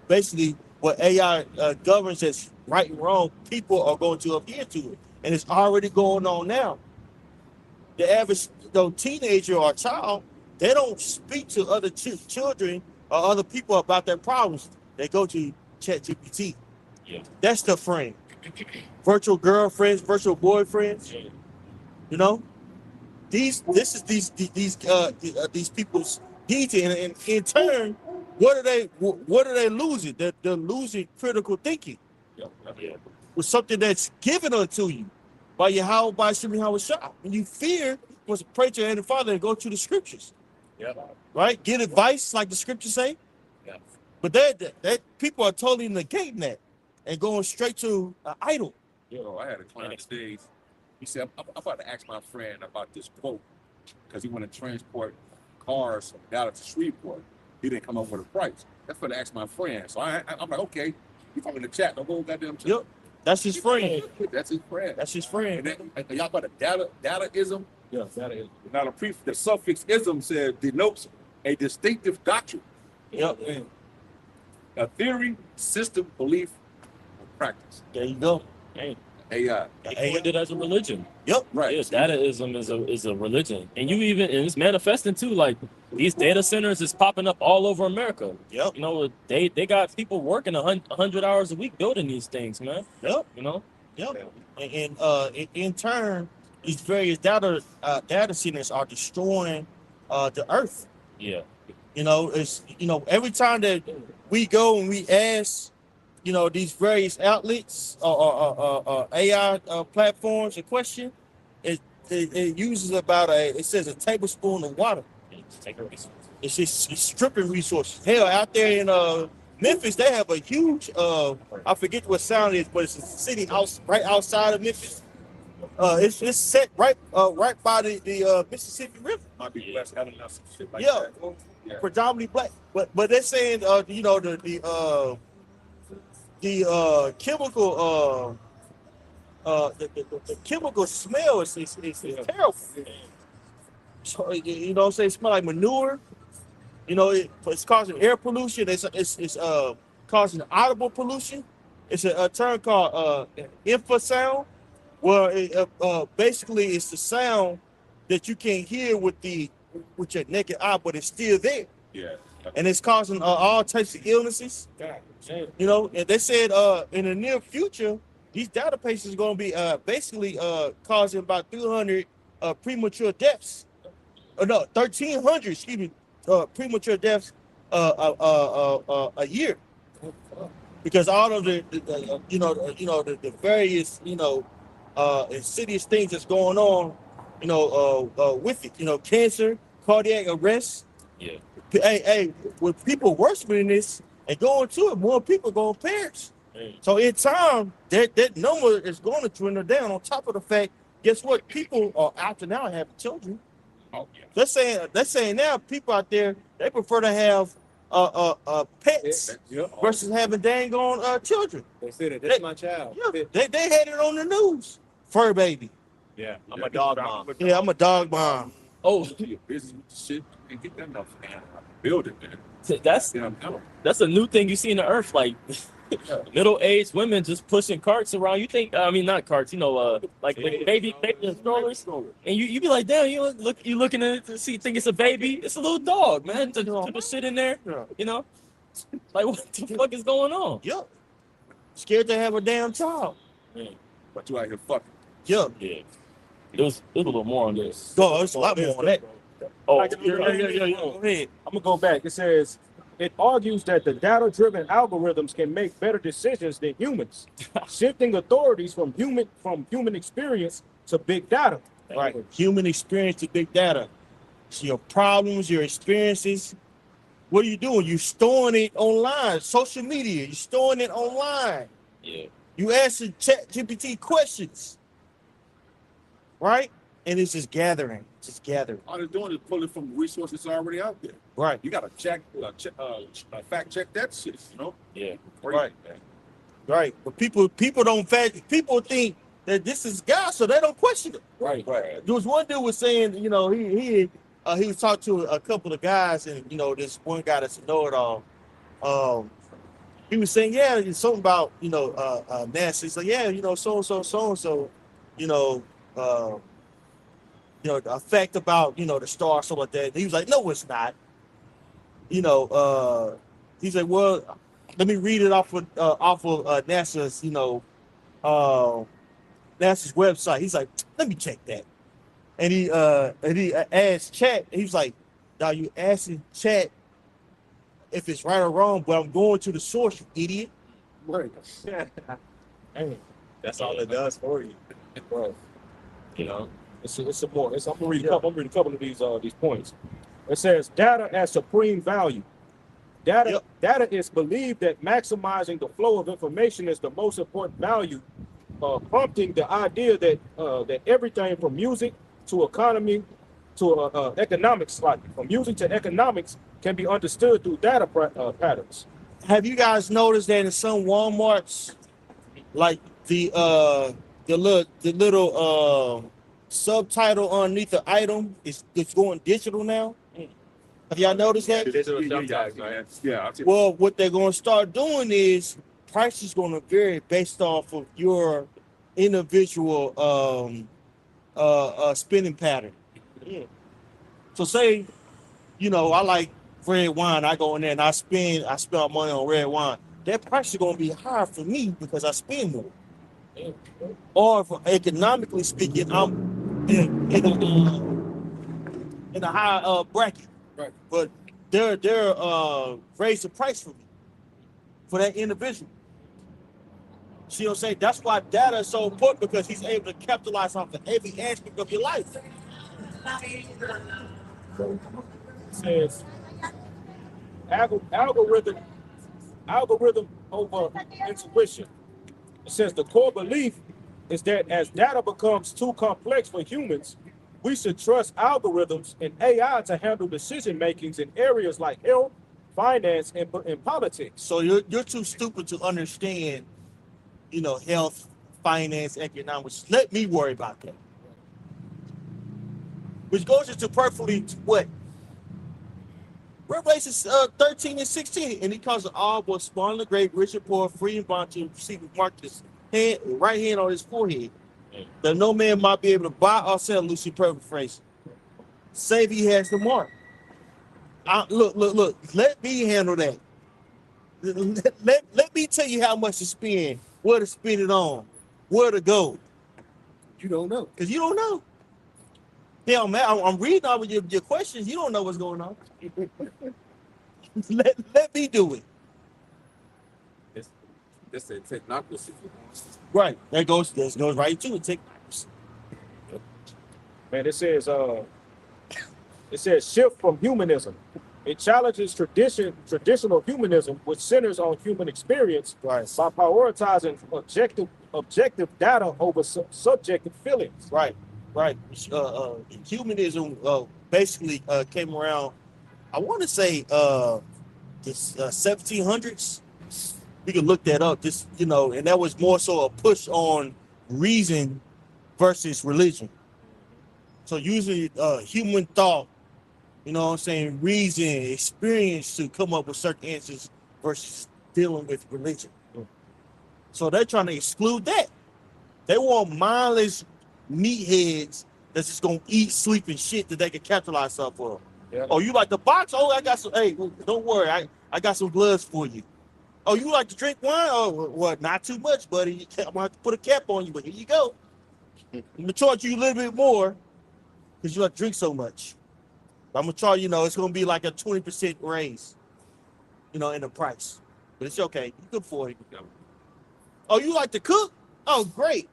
basically what AI governs as right and wrong. People are going to adhere to it, and it's already going on now. The average teenager or child, they don't speak to other children or other people about their problems. They go to ChatGPT. Yeah. That's the friend. Virtual girlfriends, virtual boyfriends. Yeah. You know, these people's detail, and in turn, what are they losing? They're losing critical thinking. Yeah. With something that's given unto you by Yahweh, by Shemi Hawashah. When you fear, was pray to your Heavenly Father and go to the scriptures. Yeah. Right? Get advice like the scriptures say. Yeah. But that people are totally negating that and going straight to an idol. I had a client today. He said, I'm about to ask my friend about this quote because he wanted to transport cars down to Shreveport. He didn't come up with a price. That's what I asked my friend. So I'm like, okay, you from in the chat, don't go goddamn chat. Yep. That's his friend. That's his friend. That's his friend. And then, y'all got a dataism. Yeah, that is. Now the suffix ism says denotes a distinctive doctrine, Yep. a theory, system, belief, or practice. There you go. Hey, AI. they coined it as a religion. Yep. Right. Yeah, dataism is a religion, and and it's manifesting too. Like these data centers is popping up all over America. Yep. You know, they got people working 100 hours a week building these things, man. Yep. You know. Yep. And in turn, these various data centers are destroying the earth. Yeah. It's every time that we go and we ask, these various outlets or AI platforms a question, it uses it says a tablespoon of water Take It's stripping resources. Hell, out there in Memphis, they have a huge I forget what sound it is, but it's a city right outside of Memphis. It's set right by the Mississippi River. Might be West Atlanta or some shit like Yeah, that. Yeah. predominantly black. But they're saying you know the chemical the chemical smell is terrible. So, you know what I'm saying? It smell like manure. You know, it's causing air pollution. It's causing audible pollution. It's a term called infrasound. Well, basically, it's the sound that you can't hear with your naked eye, but it's still there, Yeah. and it's causing all types of illnesses. You know, and they said in the near future, these databases are going to be basically causing about 300 premature deaths. No, 1,300. Excuse me, premature deaths a year, because all of the various insidious things that's going on, with it, cancer, cardiac arrest. Yeah. Hey, with people worshiping this and going to it, more people going to perish. So in time, that number is going to dwindle down. On top of the fact, guess what? People are after now having children. Oh, yeah. They're saying now people out there, they prefer to have pets Yeah. versus having dang on children. They said that's my child. Yeah, they had it on the news. Fur baby. Yeah, I'm a dog mom. Yeah, I'm a dog mom. Oh, You're busy with shit and get that enough man. Build it, man. that's Yeah, no. a new thing you see in the earth. Like middle-aged women just pushing carts around. You think? I mean, not carts. Like baby and strollers. And you be like, damn, you looking at it to see, think it's a baby. It's a little dog, man. To put shit in there. Like what the fuck is going on? Yep. Scared to have a damn child. But you out here fucking. Yep. Yeah. There's a little more on this. Go, there's a lot more on that. Oh, Yeah. Go ahead. I'm gonna go back. It says it argues that the data-driven algorithms can make better decisions than humans, shifting authorities from human experience to big data. Right. Human experience to big data. So your problems, your experiences. What are you doing? You're storing it online, social media. You're storing it online. yeah. You answer ChatGPT questions. Right? And it's just gathering. All they're doing is pulling from resources already out there. Right. You gotta fact check that shit, Yeah. Right. Right. But people don't people think that this is God, so they don't question it. Right. There was one dude was saying, he was talking to a couple of guys, and this one guy that's a know-it-all. He was saying, yeah, it's something about NASA. He's like, yeah, so the effect about the star, something like that. And he was like, no, it's not. He's like, well, let me read it off of NASA's NASA's website. He's like, let me check that. And he asked Chat. He was like, now you asking Chat if it's right or wrong, but I'm going to the source, you idiot. Right. That's all it does for you. Right. You know. It's some more. I'm gonna read a couple of these points. It says data as supreme value. Data is believed that maximizing the flow of information is the most important value, prompting the idea that everything from music to economy to economics, like from music to economics, can be understood through data patterns. Have you guys noticed that in some Walmarts, like the little subtitle underneath the item it's going digital now? Have y'all noticed that? Yeah. Well, what they're going to start doing is price is going to vary based off of your individual spending pattern. So say, I like red wine. I go in there and I spend money on red wine. That price is going to be higher for me because I spend more. Or if economically speaking, I'm in a high bracket. Right. But they're raise the price for me, for that individual. See what I'm saying? That's why data is so important, because he's able to capitalize off of every aspect of your life. says algorithm over intuition. It says the core belief is that as data becomes too complex for humans, we should trust algorithms and AI to handle decision makings in areas like health, finance, and politics. So you're too stupid to understand, health, finance, economics. Let me worry about that. Which goes into perfectly to what? Revelations 13 and 16. And he calls it all but small and great, rich and poor, free and bond to receive and mark his hand, right hand on his forehead. That no man might be able to buy or sell, loosely paraphrase, save he has the mark. Look. Let me handle that. Let me tell you how much to spend, where to spend it on, where to go. You don't know. Because you don't know. Hell, man, I'm reading all of your questions. You don't know what's going on. let me do it. This is technocracy. Right. That goes right to it. Technocracy. Man, it says shift from humanism. It challenges traditional humanism, which centers on human experience, Right. by prioritizing objective data over subjective feelings. Right. Humanism basically came around, I want to say, this 1700s. We can look that up. And that was more so a push on reason versus religion. So usually human thought, reason, experience to come up with certain answers versus dealing with religion. So they're trying to exclude that. They want mindless meatheads that's just gonna eat, sleep, and shit that they can capitalize off of. Yeah. Oh, you like the box? Oh, I got some. Hey, don't worry, I got some gloves for you. Oh, you like to drink wine? Oh, well, not too much, buddy. I'm gonna have to put a cap on you, but here you go. I'm gonna charge you a little bit more because you like to drink so much. I'm gonna charge it's gonna be like a 20% raise, in the price. But it's okay. You good for it. Oh, you like to cook? Oh, great.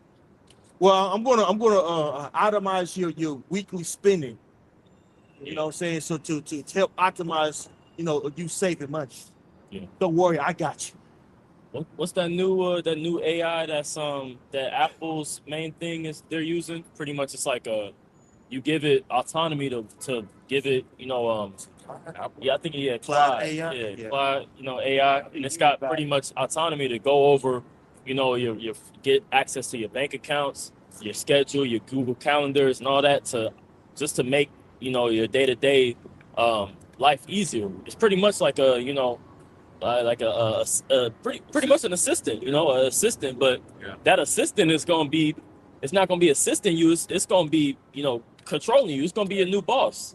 Well, I'm gonna itemize your weekly spending. You know what I'm saying? So to help optimize, you saving money. Yeah. Don't worry, I got you. What's that new AI that's that Apple's main thing is they're using? Pretty much it's like you give it autonomy to give it, I think Cloud Clyde. AI? Yeah, Clyde, AI. And it's got pretty much autonomy to go over, your get access to your bank accounts, your schedule, your Google calendars and all that to make, your day-to-day life easier. It's pretty much like like a pretty much an assistant, an assistant, but that assistant is going to be, it's not going to be assisting you. It's going to be, controlling you. It's going to be a new boss,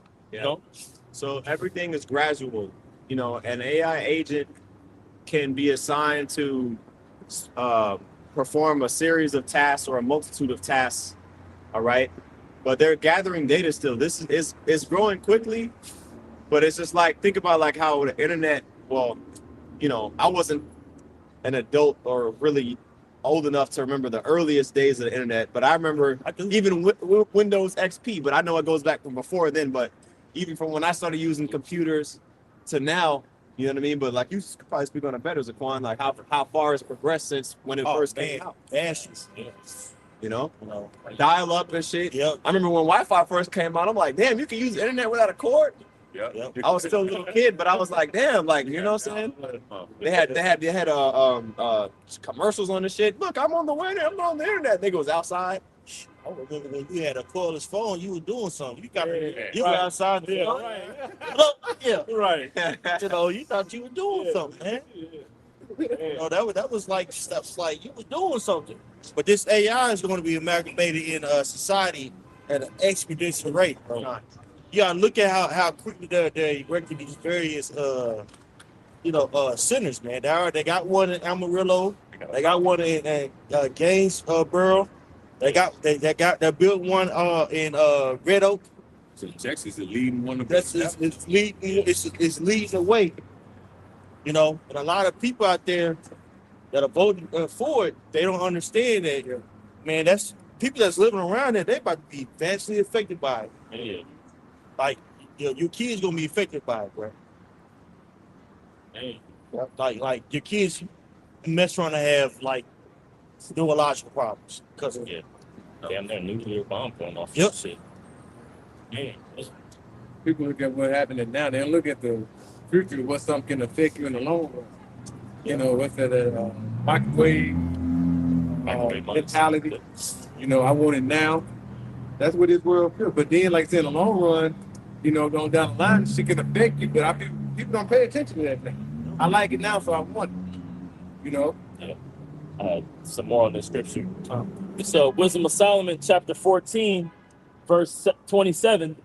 So everything is gradual. An AI agent can be assigned to perform a series of tasks or a multitude of tasks. All right. But they're gathering data still. This is growing quickly, but it's just like, think about like how the internet, well, I wasn't an adult or really old enough to remember the earliest days of the internet, but I remember even Windows XP, but I know it goes back from before then, but even from when I started using computers to now, you know what I mean? But like you could probably speak on it better, Zaquan, like how far it's progressed since when it first came out. Ashes. Dial up and shit. Yep. I remember when Wi-Fi first came out, I'm like, damn, you can use the internet without a cord? Yep. I was still a little kid, but I was like, damn, like, you know what I'm saying? They had commercials on the shit. Look, I'm on the internet. Nigga was outside. I remember when you had a cordless phone, you were doing something. You were Right. outside the phone. Right. You thought you were doing something, man. That was like stuff like you were doing something. But this AI is going to be amalgamated in society at an exponential rate, bro. You gotta look at how quickly they're erecting these various centers, man. They got one in Amarillo, they got one in Gainesboro, they built one in Red Oak. So Texas is leading one of It's leading the way. And a lot of people out there that are voting for it, they don't understand that, man. That's people that's living around there. They're about to be vastly affected by it. Yeah. Like your kids gonna be affected by it, bro. Dang. Like your kids mess around to have like neurological problems because of it. Yeah. Damn, their nuclear bomb going off. Yep. And shit. Man, People look at what happened now. They don't look at the future, what something can affect you in the long run. You know, what's that microwave mentality? You know, I want it now. That's what this world feels. But then, like I said, in the long run, you know, going down the line, shit can affect you. But people don't pay attention to that thing. I like it now, so I want it. You know? some more on the scripture. It's Wisdom of Solomon, chapter 14, verse 27.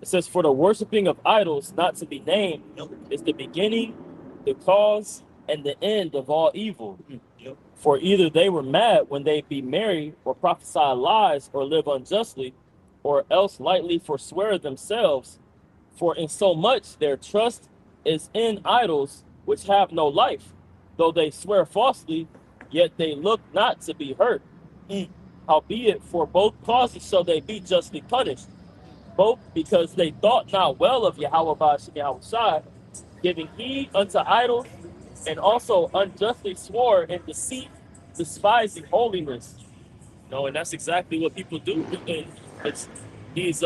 It says, "For the worshiping of idols not to be named is the beginning, the cause, and the end of all evil. For either they were mad when they be merry, or prophesy lies, or live unjustly, or else lightly forswear themselves. For in so much their trust is in idols which have no life. Though they swear falsely, yet they look not to be hurt. Howbeit, for both causes shall they be justly punished, both because they thought not well of Yahweh Yahushai, giving heed unto idols, and also unjustly swore in deceit, despising holiness." No, and that's exactly what people do. And it's these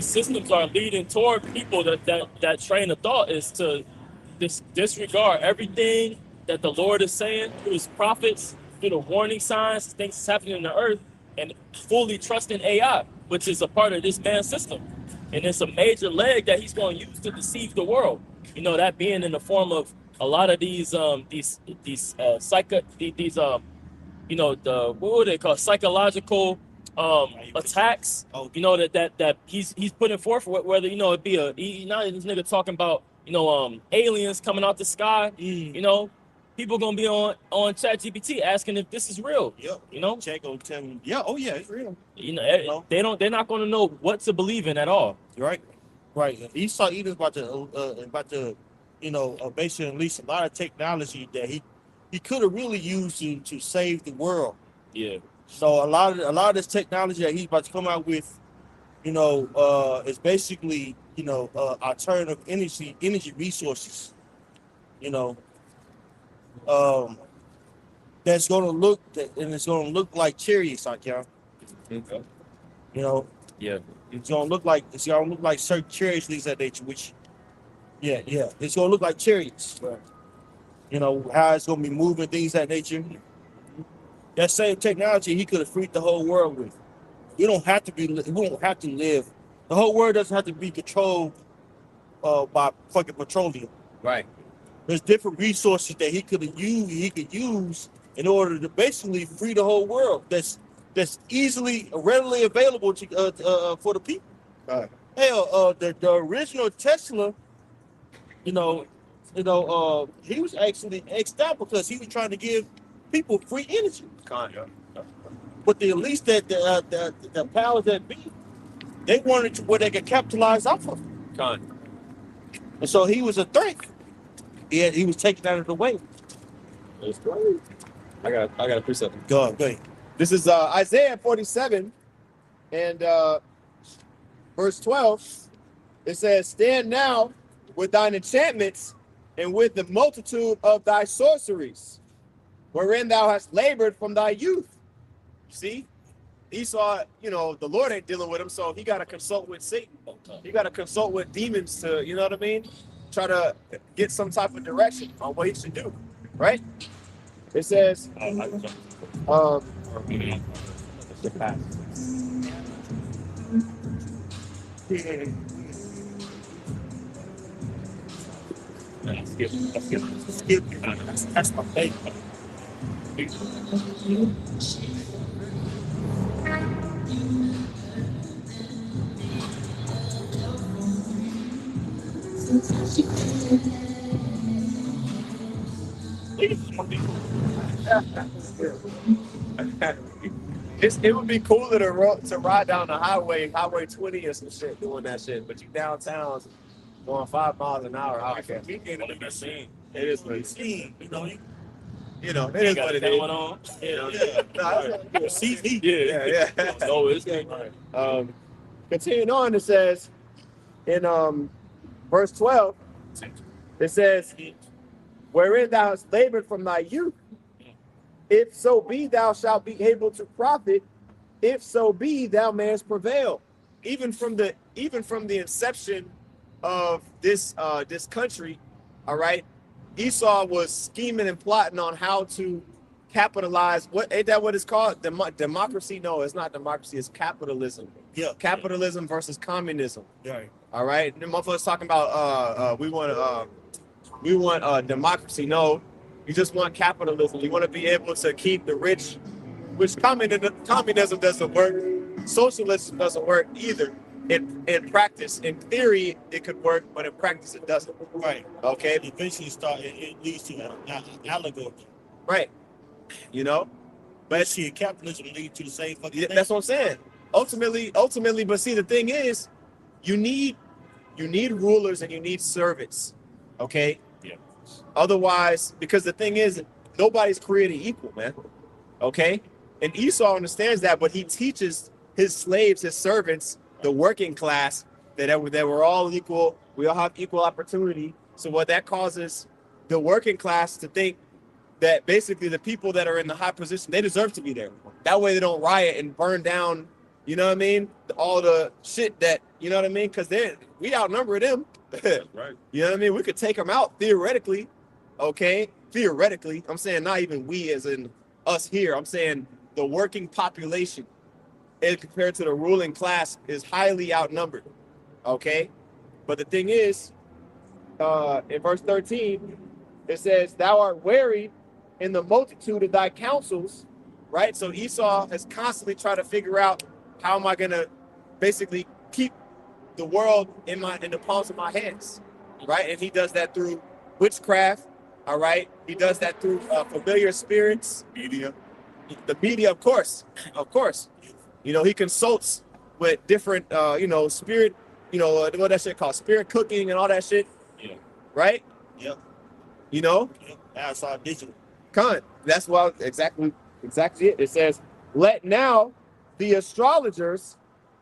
systems are leading toward people that train of thought is to disregard everything that the Lord is saying through his prophets, through the warning signs, things that's happening in the earth, and fully trust in AI, which is a part of this man's system. And it's a major leg that he's going to use to deceive the world. You know, that being in the form of a lot of these you know, the what would they call psychological attacks. You know, that he's putting forth, whether, you know, it be now this nigga talking about, you know, aliens coming out the sky. You know, people gonna be on ChatGPT asking if this is real. Yep. You know, Check gonna tell me, yeah, oh yeah, it's real. you know, they're not gonna know what to believe in at all. Right. Esau Edom's about to, you know, basically unleash a lot of technology that he could have really used to save the world. Yeah. So a lot of this technology that he's about to come out with, you know, is basically, you know, alternative energy resources. You know, that's gonna look like chariots, like y'all. You know. Yeah. It's gonna look like certain chariots, things of that nature. Which, yeah, it's gonna look like chariots. Right. You know how it's gonna be moving, things of that nature. That same technology he could have freed the whole world with. We don't have to live. The whole world doesn't have to be controlled by fucking petroleum. Right. There's different resources that he could use in order to basically free the whole world. That's easily, readily available to for the people. Right. Hell, the original Tesla, he was actually X'd out because he was trying to give people free energy. But the elites the powers that be, they wanted to where they could capitalize off of it. And so he was a threat. He was taken out of the way. That's great. I got a precept. Go ahead. This is Isaiah 47 and verse 12. It says, "Stand now with thine enchantments and with the multitude of thy sorceries, wherein thou hast labored from thy youth." See? Esau, you know, the Lord ain't dealing with him, so he got to consult with Satan. He got to consult with demons to, you know what I mean? Try to get some type of direction on what he should do, right? It says, That's my favorite. it would be cooler to ride down the highway 20 or some shit doing that shit, but you downtown going 5 miles an hour. I can't. It is what it's You know, it is what it is. On. see, Yeah. No, it's good. Continuing on, it says, in verse 12, it says, wherein thou hast labored from thy youth, if so be thou shalt be able to profit, if so be thou mayest prevail. Even from the inception of this country, all right, Esau was scheming and plotting on how to capitalize. What ain't that what it's called? Democracy? No, it's not democracy. It's capitalism. Yeah. Capitalism versus communism. Right. All right. The motherfuckers talking about we want democracy. No, you just want capitalism. You want to be able to keep the rich, which communism doesn't work. Socialism doesn't work either. In practice, in theory, it could work, but in practice, it doesn't. Right. Okay. Eventually, it leads to an oligarchy. Right. You know, But see, capitalism leads to the same fucking thing. that's what I'm saying. Ultimately, but see, the thing is, you need rulers and you need servants. Okay. Yeah. Otherwise, because the thing is, nobody's created equal, man. Okay. And Esau understands that, but he teaches his slaves, his servants, the working class, that we're all equal. We all have equal opportunity. So what that causes the working class to think that basically the people that are in the high position, they deserve to be there. That way they don't riot and burn down, you know what I mean? All the shit that, you know what I mean? Because we outnumber them. Right. You know what I mean? We could take them out theoretically. Okay. Theoretically. I'm saying not even we as in us here. I'm saying the working population compared to the ruling class is highly outnumbered. Okay. But the thing is, in verse 13, it says, thou art wearied in the multitude of thy counsels, right? So Esau has constantly tried to figure out, how am I going to basically keep the world in the palms of my hands, right? And he does that through witchcraft, all right? He does that through familiar spirits. Media. The media, of course. You know, he consults with different, spirit, what that shit called, spirit cooking and all that shit. Yeah. Right? Yep. You know? Yep. That's all digital. That's why exactly it. It says, let now the astrologers,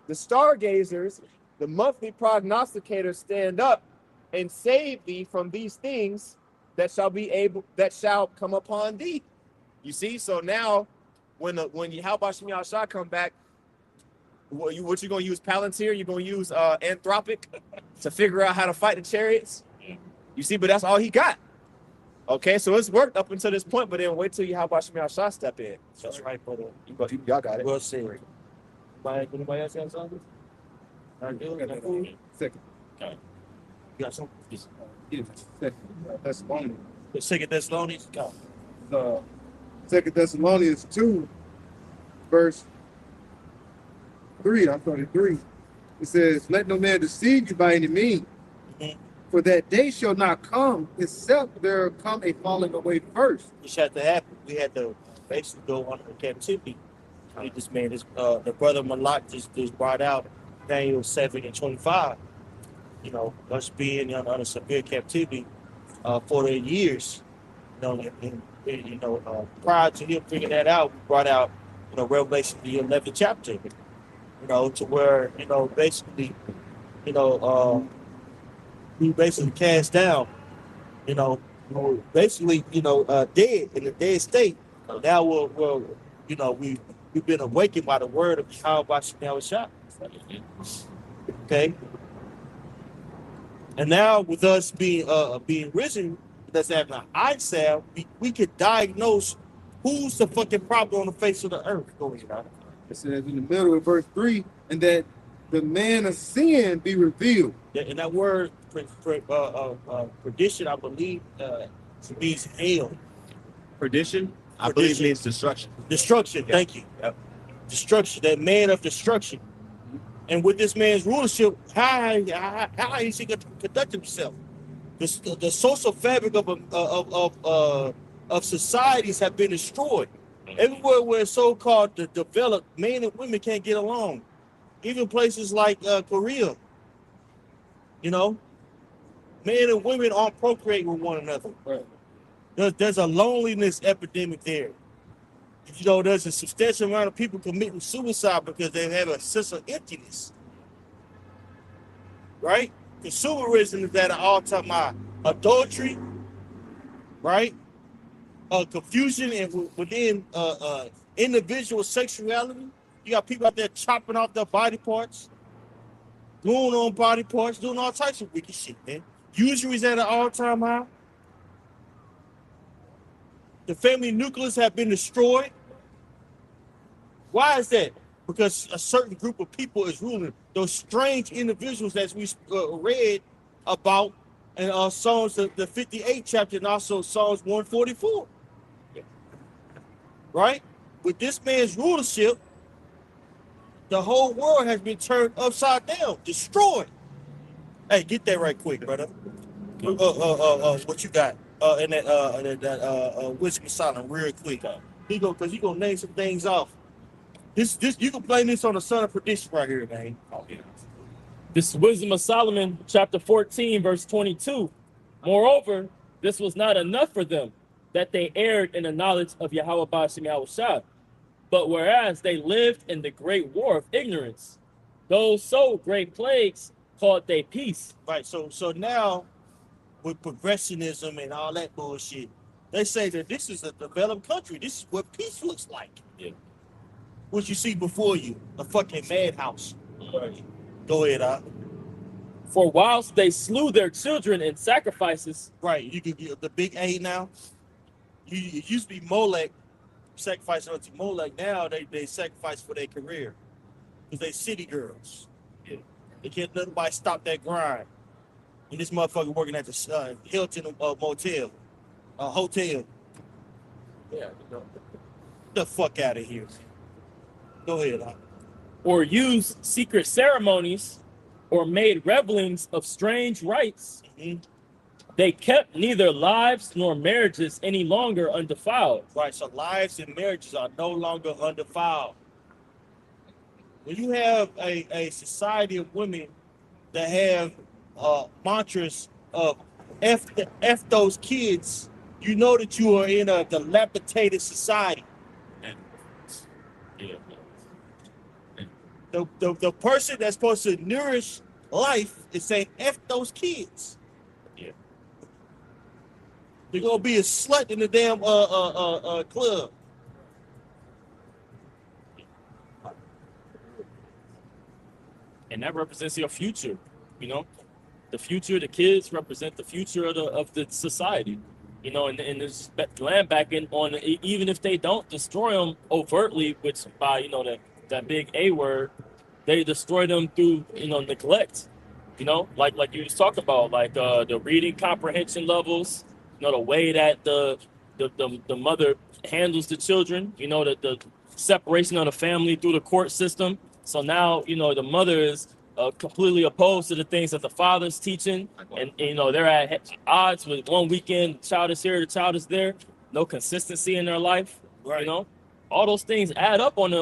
the stargazers, the monthly prognosticators stand up and save thee from these things that shall come upon thee. You see, so now when Yahweh Shem Yahshua come back, what you gonna use Palantir? You're gonna use Anthropic to figure out how to fight the chariots? You see, but that's all he got. Okay, so it's worked up until this point, but then wait till Yahweh Shem Yahshua step in. That's right, brother. Y'all got it. Well said. Anybody else have something? Second. You got something? Yeah, Second Thessalonians. The Second Thessalonians? Go. Second Thessalonians 2, verse 3. I'm sorry, 3. It says, let no man deceive you by any means. Mhm. For that day shall not come, except there come a falling away first. Which had to happen. We had to basically go under captivity. The brother Malak just brought out Daniel 7:25. You know, us being under severe captivity for the years. Prior to him figuring that out, we brought out, Revelation the 11th chapter. To where, basically, we basically cast down, we were basically, dead in a dead state. Now we've been awakened by the word of Yahweh Shem Shah. Okay. And now with us being risen, that's having an eye salve, we could diagnose who's the fucking problem on the face of the earth. Go ahead. It says in the middle of verse 3, and that the man of sin be revealed. Yeah, and that word perdition, I believe, means hell. Perdition? I believe means destruction. Destruction, Yeah. Thank you. Yep. Destruction, that man of destruction. And with this man's rulership, how is he going to conduct himself? The social fabric of societies have been destroyed. Everywhere where it's so-called developed, men and women can't get along. Even places like Korea, men and women aren't procreating with one another. Right. There's a loneliness epidemic there. There's a substantial amount of people committing suicide because they have a sense of emptiness. right? Consumerism is at an all-time high. Adultery, right? Confusion and within individual sexuality. You got people out there chopping off their body parts, going on body parts, doing all types of wicked shit, man. Usury is at an all-time high. The family nucleus have been destroyed. Why is that? Because a certain group of people is ruling. Those strange individuals that we read about in Psalms, the 58th chapter, and also Psalms 144. Right? With this man's rulership, the whole world has been turned upside down, destroyed. Hey, get that right quick, brother. What you got? In that Wisdom Silent, real quick. Because he gonna name some things off. This you can blame this on the son of perdition right here, man. Oh, yeah. This is Wisdom of Solomon, chapter 14, verse 22. Moreover, this was not enough for them, that they erred in the knowledge of Yahweh Ba'ashem Yahushua. But whereas they lived in the great war of ignorance, those so great plagues called they peace. Right. So now with progressionism and all that bullshit, they say that this is a developed country. This is what peace looks like. Yeah. What you see before you, a fucking madhouse. Right. Go ahead, For whilst they slew their children in sacrifices. Right. You can get the big A now. It used to be Molech, sacrificing unto Molech. Now they sacrifice for their career. Because they city girls. Yeah. They can't let nobody stop that grind. And this motherfucker working at the Hilton motel, hotel. Yeah. Get the fuck out of here. Go ahead, Or used secret ceremonies, or made revelings of strange rites. Mm-hmm. They kept neither lives nor marriages any longer undefiled. Right, so lives and marriages are no longer undefiled. When you have a society of women that have mantras of F those kids, you know that you are in a dilapidated society. Yeah. The person that's supposed to nourish life is saying F those kids. Yeah. They're gonna be a slut in the damn club. And that represents your future, you know. The future, the kids represent the future of the society, you know. And this land back in on, even if they don't destroy them overtly, which by that big A word, they destroy them through neglect, like you just talked about, like the reading comprehension levels, the way that the mother handles the children, the separation of the family through the court system. So now, the mother is completely opposed to the things that the father's teaching. And they're at odds with one weekend, the child is here, the child is there. No consistency in their life, Right. All those things add up on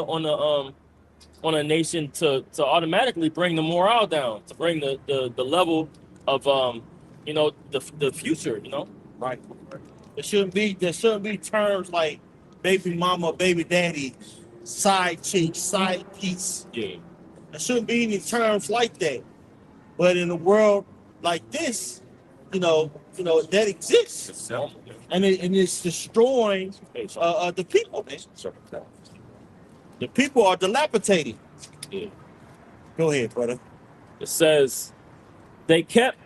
a nation to automatically bring the morale down, to bring the level of, the future, Right. There shouldn't be terms like baby mama, baby daddy, side chick, side piece. Yeah. There shouldn't be any terms like that. But in a world like this, that exists, and it's destroying the people. Man. The people are dilapidated. Yeah. Go ahead, brother. It says, they kept,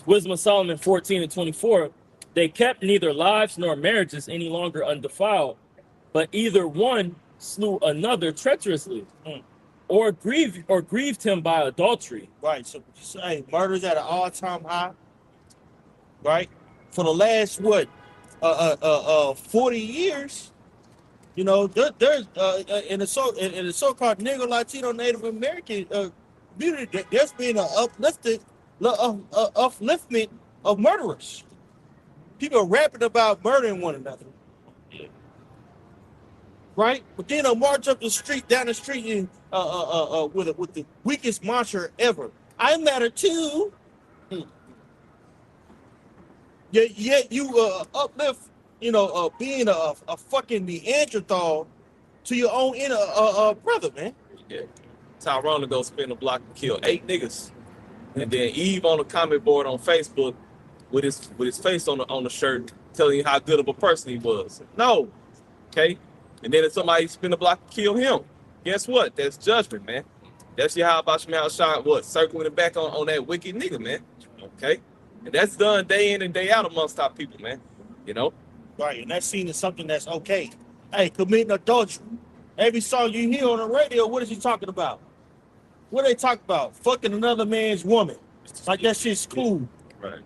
Wisdom of Solomon 14 and 24, they kept neither lives nor marriages any longer undefiled, but either one slew another treacherously, or grieved him by adultery. Right. So say murder's at an all-time high. Right. For the last 40 years, there's in the so-called Negro, Latino, Native American community, there's been an upliftment of murderers. People are rapping about murdering one another. Right? But then they'll march up down the street and with the weakest mantra ever. I matter too. Yet you uplift, being a fucking Neanderthal to your own inner brother, man. Yeah. Tyrone to go spin the block and kill 8 niggas. and then Eve on the comment board on Facebook with his face on the shirt, telling you how good of a person he was. No, okay. And then if somebody spin the block and kill him, guess what? That's judgment, man. That's how about Shemel Shah what circling it back on that wicked nigga, man. Okay, and that's done day in and day out amongst our people, man. You know. Right, and that's seen as something that's okay. Hey, committing adultery. Every song you hear on the radio, what is he talking about? What are they talking about? Fucking another man's woman. Like that shit's cool. Right.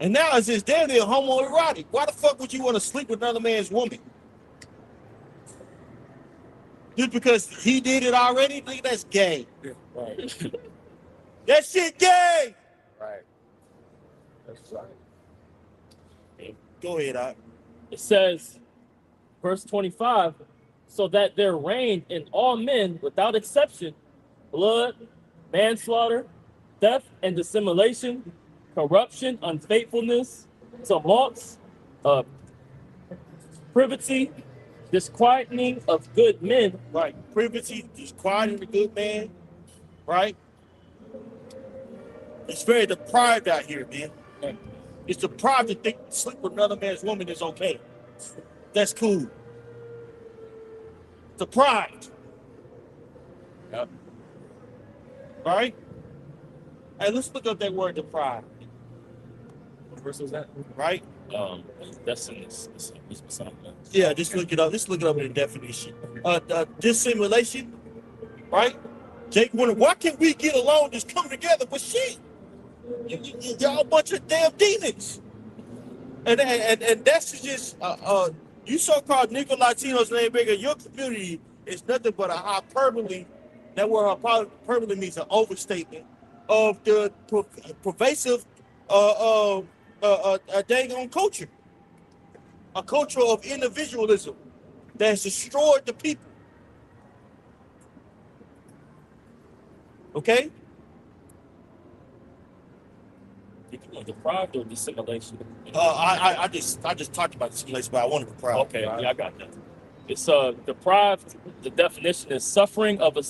And now it's just damn near homoerotic. Why the fuck would you want to sleep with another man's woman? Just because he did it already? Nigga, that's gay. Right. That shit gay. Right. That's right. Go ahead, Art. It says, verse 25, so that there reigned in all men without exception blood, manslaughter, theft and dissimulation, corruption, unfaithfulness, tumults, privity, disquieting of good men. Right. Privity, disquieting the good man. Right? It's very deprived out here, man. It's deprived to think sleep with another man's woman is okay. That's cool. Deprived. Yep. Right? Hey, let's look up that word deprived. What verse was that? Right? That's in this beside that. Yeah, just look it up. Just look it up in the definition. Dissimulation, right? Jake wondered, why can't we get along, just come together? But shit, y'all a bunch of damn demons. And that's just, you so-called Negro Latinos and bigger, your community is nothing but a hyperbole. That word hyperbole means an overstatement of the pervasive dang on culture. A culture of individualism that has destroyed the people. Okay? Deprived or dissimulation? I just talked about dissimulation, but I wanted deprived. Okay, yeah, I got that. It's deprived. The definition is suffering of a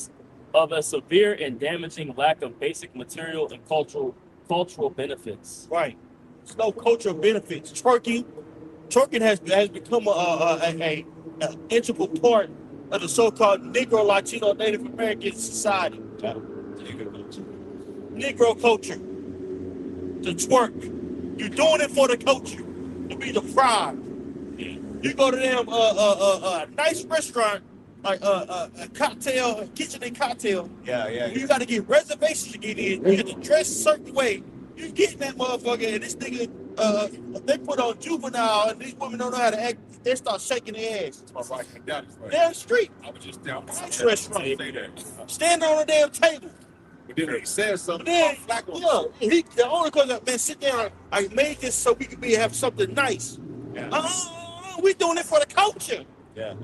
severe and damaging lack of basic material and cultural benefits. Right. There's no cultural benefits. Twerking has become an integral part of the so-called Negro, Latino, Native American society. Negro culture. To twerk. You're doing it for the culture. To be deprived. You go to them a nice restaurant, like a cocktail, a kitchen and cocktail. Yeah. You got to get reservations to get in. You have to dress a certain way. You get in that motherfucker, and this nigga, they put on juvenile, and these women don't know how to act. They start shaking their ass. That's right. That is right. Down the street, I was just down. nice restaurant, Say that. standing on a damn table. But then he said something. Then, the owner comes up, man, sit down. I made this so we could have something nice. Yeah. We doing it for the culture. Yeah.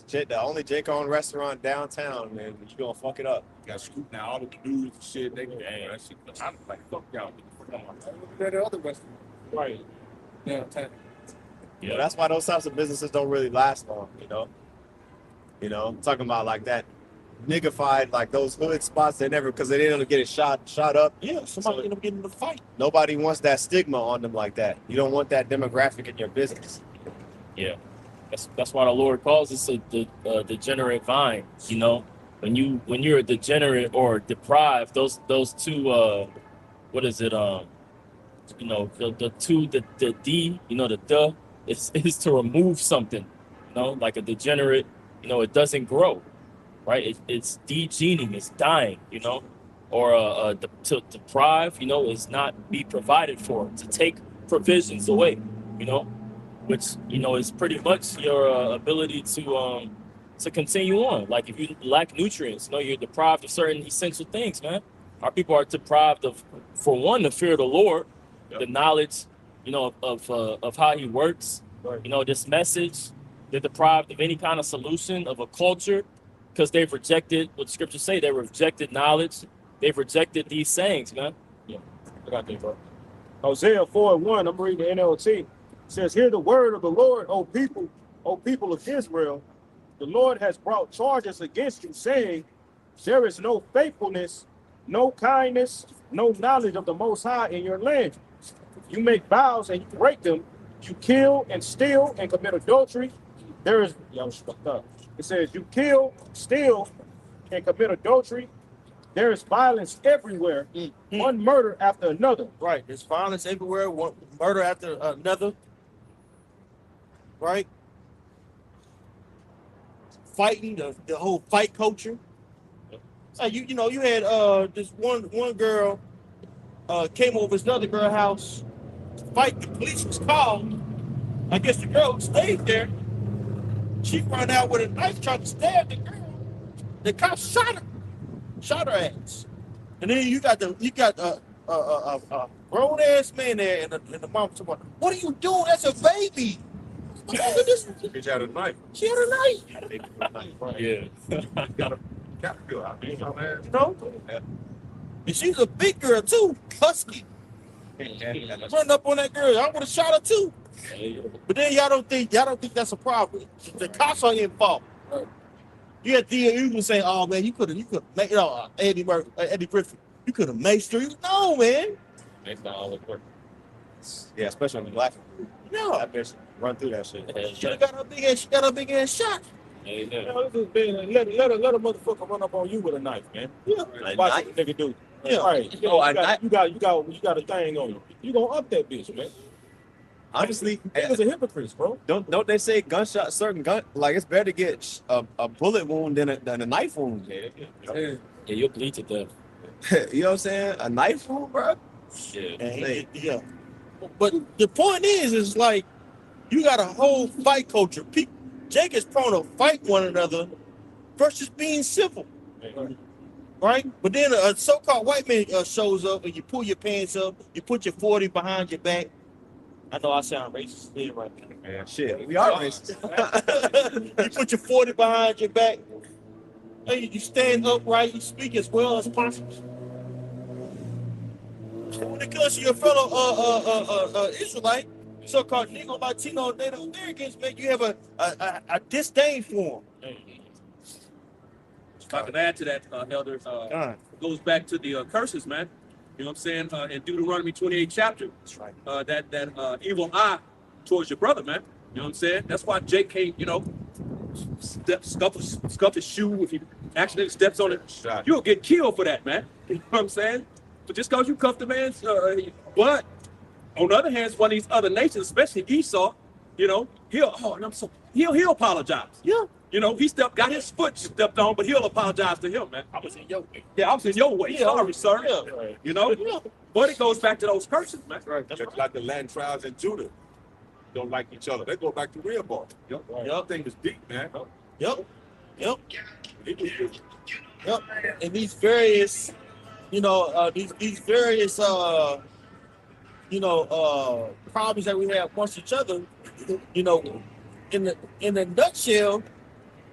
The only Jake-owned restaurant downtown, man. You gonna fuck it up. Got scooped now. All the dudes and shit. They go, hey, that shit. I'm like, fuck y'all. Come on. Look at the other restaurant. Right. Downtown. Yeah. But that's why those types of businesses don't really last long, you know. I'm talking about like that niggified, like those hood spots. They never, because they didn't get it shot up. Yeah, somebody end up getting in the fight. Nobody wants that stigma on them like that. You don't want that demographic in your business. Yeah, that's why the Lord calls us a degenerate vine. You know, when you're a degenerate or deprived, those two what is it? The D, the duh is to remove something. Like a degenerate. It doesn't grow, right? It's degening, it's dying. Or to deprive. Is not be provided for. To take provisions away. Which is pretty much your ability to continue on. Like if you lack nutrients, you're deprived of certain essential things, man. Our people are deprived of, for one, the fear of the Lord, the knowledge, of how He works. This message. They're deprived of any kind of solution of a culture because they've rejected what Scripture say. They rejected knowledge. They've rejected these sayings, man. Yeah, I got that, bro. Hosea 4:1. I'm reading the NLT. Says, hear the word of the Lord, O people of Israel. The Lord has brought charges against you, saying, there is no faithfulness no kindness, no knowledge of the Most High in your land. You make vows and you break them. You kill and steal and commit adultery. There is, it says, you kill, steal, and commit adultery. There is violence everywhere, one murder after another. Right. There's violence everywhere, one murder after another. Right. Fighting, the whole fight culture. You know, you had this one girl came over to another girl house to fight. The police was called. I guess the girl stayed there. She ran out with a knife, tried to stab the girl. The cops shot her ass. And then you got a grown ass man there, and the mom said, "What are you doing? That's a baby." She had a knife. She had a knife. Yeah. Got a caterpillar out there, man. You know? And she's a big girl too, husky. Run up on that girl. I would have shot her too. But then y'all don't think that's a problem. The cops are involved. You had you say, "Oh man, you could have made Eddie Griffin. You could have maced her." No man. That's not all it works. Yeah, especially on the black. No. That bitch run through that shit. She got her big ass. She got her big ass shot. You know, this is being, let a motherfucker run up on you with a knife, man. Yeah. Watch what the nigga do. Yeah. Right. You got a thing on you. You gonna up that bitch, man. Honestly, Niggas are hypocrites, bro. don't they say certain gun, like it's better to get a bullet wound than a knife wound? Yeah, you'll bleed to death. You know what I'm saying? A knife wound, bro. Yeah. And yeah. But the point is like you got a whole fight culture. Jake is prone to fight one another versus being civil. Right? But then a so-called white man shows up and you pull your pants up, you put your 40 behind your back. I know I sound racist here right now. Man, shit, we are racist. You put your 40 behind your back. And you stand upright, you speak as well as possible. When it comes to your fellow Israelite, so-called Negro, Latino, Native Americans, man, you have a disdain for them. If I could add to that, Elder, it goes back to the curses, man. You know what I'm saying? In Deuteronomy 28 chapter, That's right. that evil eye towards your brother, man. You know what I'm saying? That's why Jake can't, scuff his shoe if he accidentally steps on it. You'll get killed for that, man. You know what I'm saying? But just because you cuff the man's, but on the other hand, one of these other nations, especially Esau, he'll apologize. Yeah. He got his foot stepped on, but he'll apologize to him, man. I was in your way. Yeah, I was in your way. Yeah. Sorry, sir. Yeah. Yeah. But it goes back to those curses, man. Right. Just like the land tribes in Judah don't like each other. They go back to Rehoboam. Yep. That thing was deep, man. Yep. It was deep. Yep. And these various, these various, problems that we have amongst each other, in the nutshell,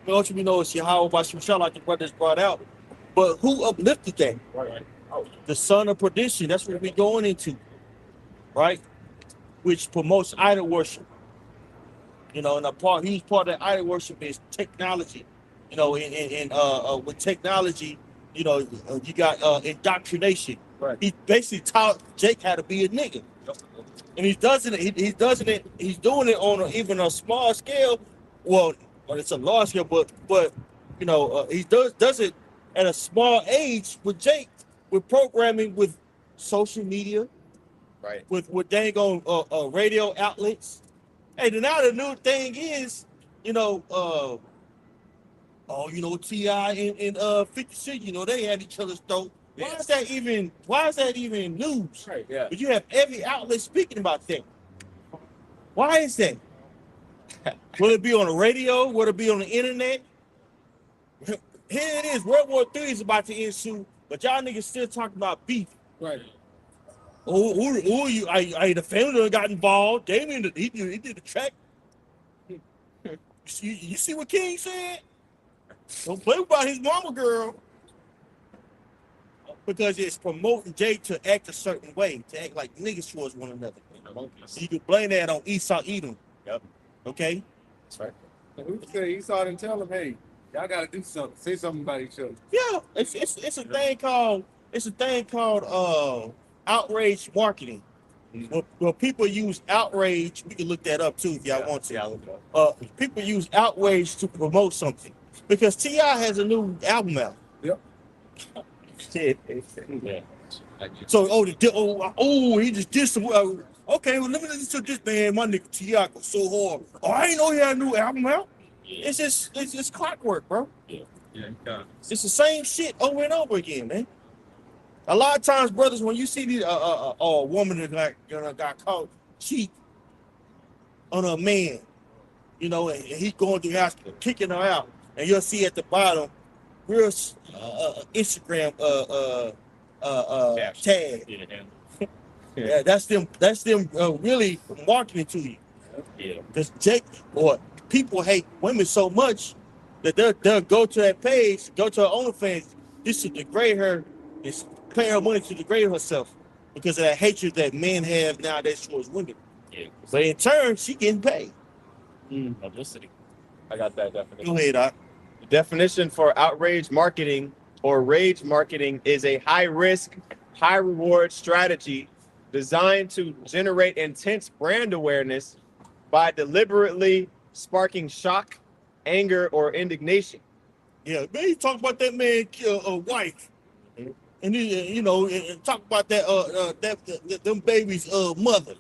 what we know is Yahweh Bashim like the brothers brought out. But who uplifted that? Right. The son of perdition. That's what we're going into, right? Which promotes idol worship. And he's part of that idol worship is technology. With technology, you got indoctrination. Right. He basically taught Jake how to be a nigga. And he's doing it on even a small scale. Well, it's a large scale, but he does it at a small age with Jake, with programming, with social media, Right. with dang on radio outlets. Hey, now the new thing is, T.I. and 50 Cent, they had each other's throat. Why is that even news? Right. Yeah. But you have every outlet speaking about that. Why is that? Will it be on the radio? Will it be on the internet? Here it is. World War III is about to ensue, but y'all niggas still talking about beef. Right. Who are you? The family that got involved. Damien, he did the track. You see what King said? Don't play about his mama, girl. Because it's promoting Jake to act a certain way, to act like niggas towards one another. So you can blame that on Esau Edom. Yep. Okay? That's right. And who said Esau didn't tell him, hey, y'all gotta do something, say something about each other. Yeah, it's a thing called it's a thing called outrage marketing. Well, people use outrage. We can look that up too if y'all want to. Yeah, look it up. People use outrage to promote something because T.I. has a new album out. Yeah. So he just did some. Okay, well let me listen to this man. My nigga T.I. go so hard. Oh, I ain't know he had a new album out. It's just clockwork, bro. Yeah, It's the same shit over and over again, man. A lot of times, brothers, when you see the woman that got caught cheat on a man, you know, and he going through the house kicking her out, and you'll see at the bottom, real Instagram tag. Yeah, that's them really marketing to you. Yeah. Because people hate women so much that they'll go to that page, go to her OnlyFans, just to degrade her, and pay her money to degrade herself because of that hatred that men have nowadays towards women. Yeah. But in turn, she getting paid. Publicity. I got that definition. Go ahead, Doc. The definition for outrage marketing or rage marketing is a high-risk, high-reward strategy designed to generate intense brand awareness by deliberately sparking shock, anger, or indignation. Yeah, man, you talk about that man kill a wife, and he, and talk about that them babies' mother,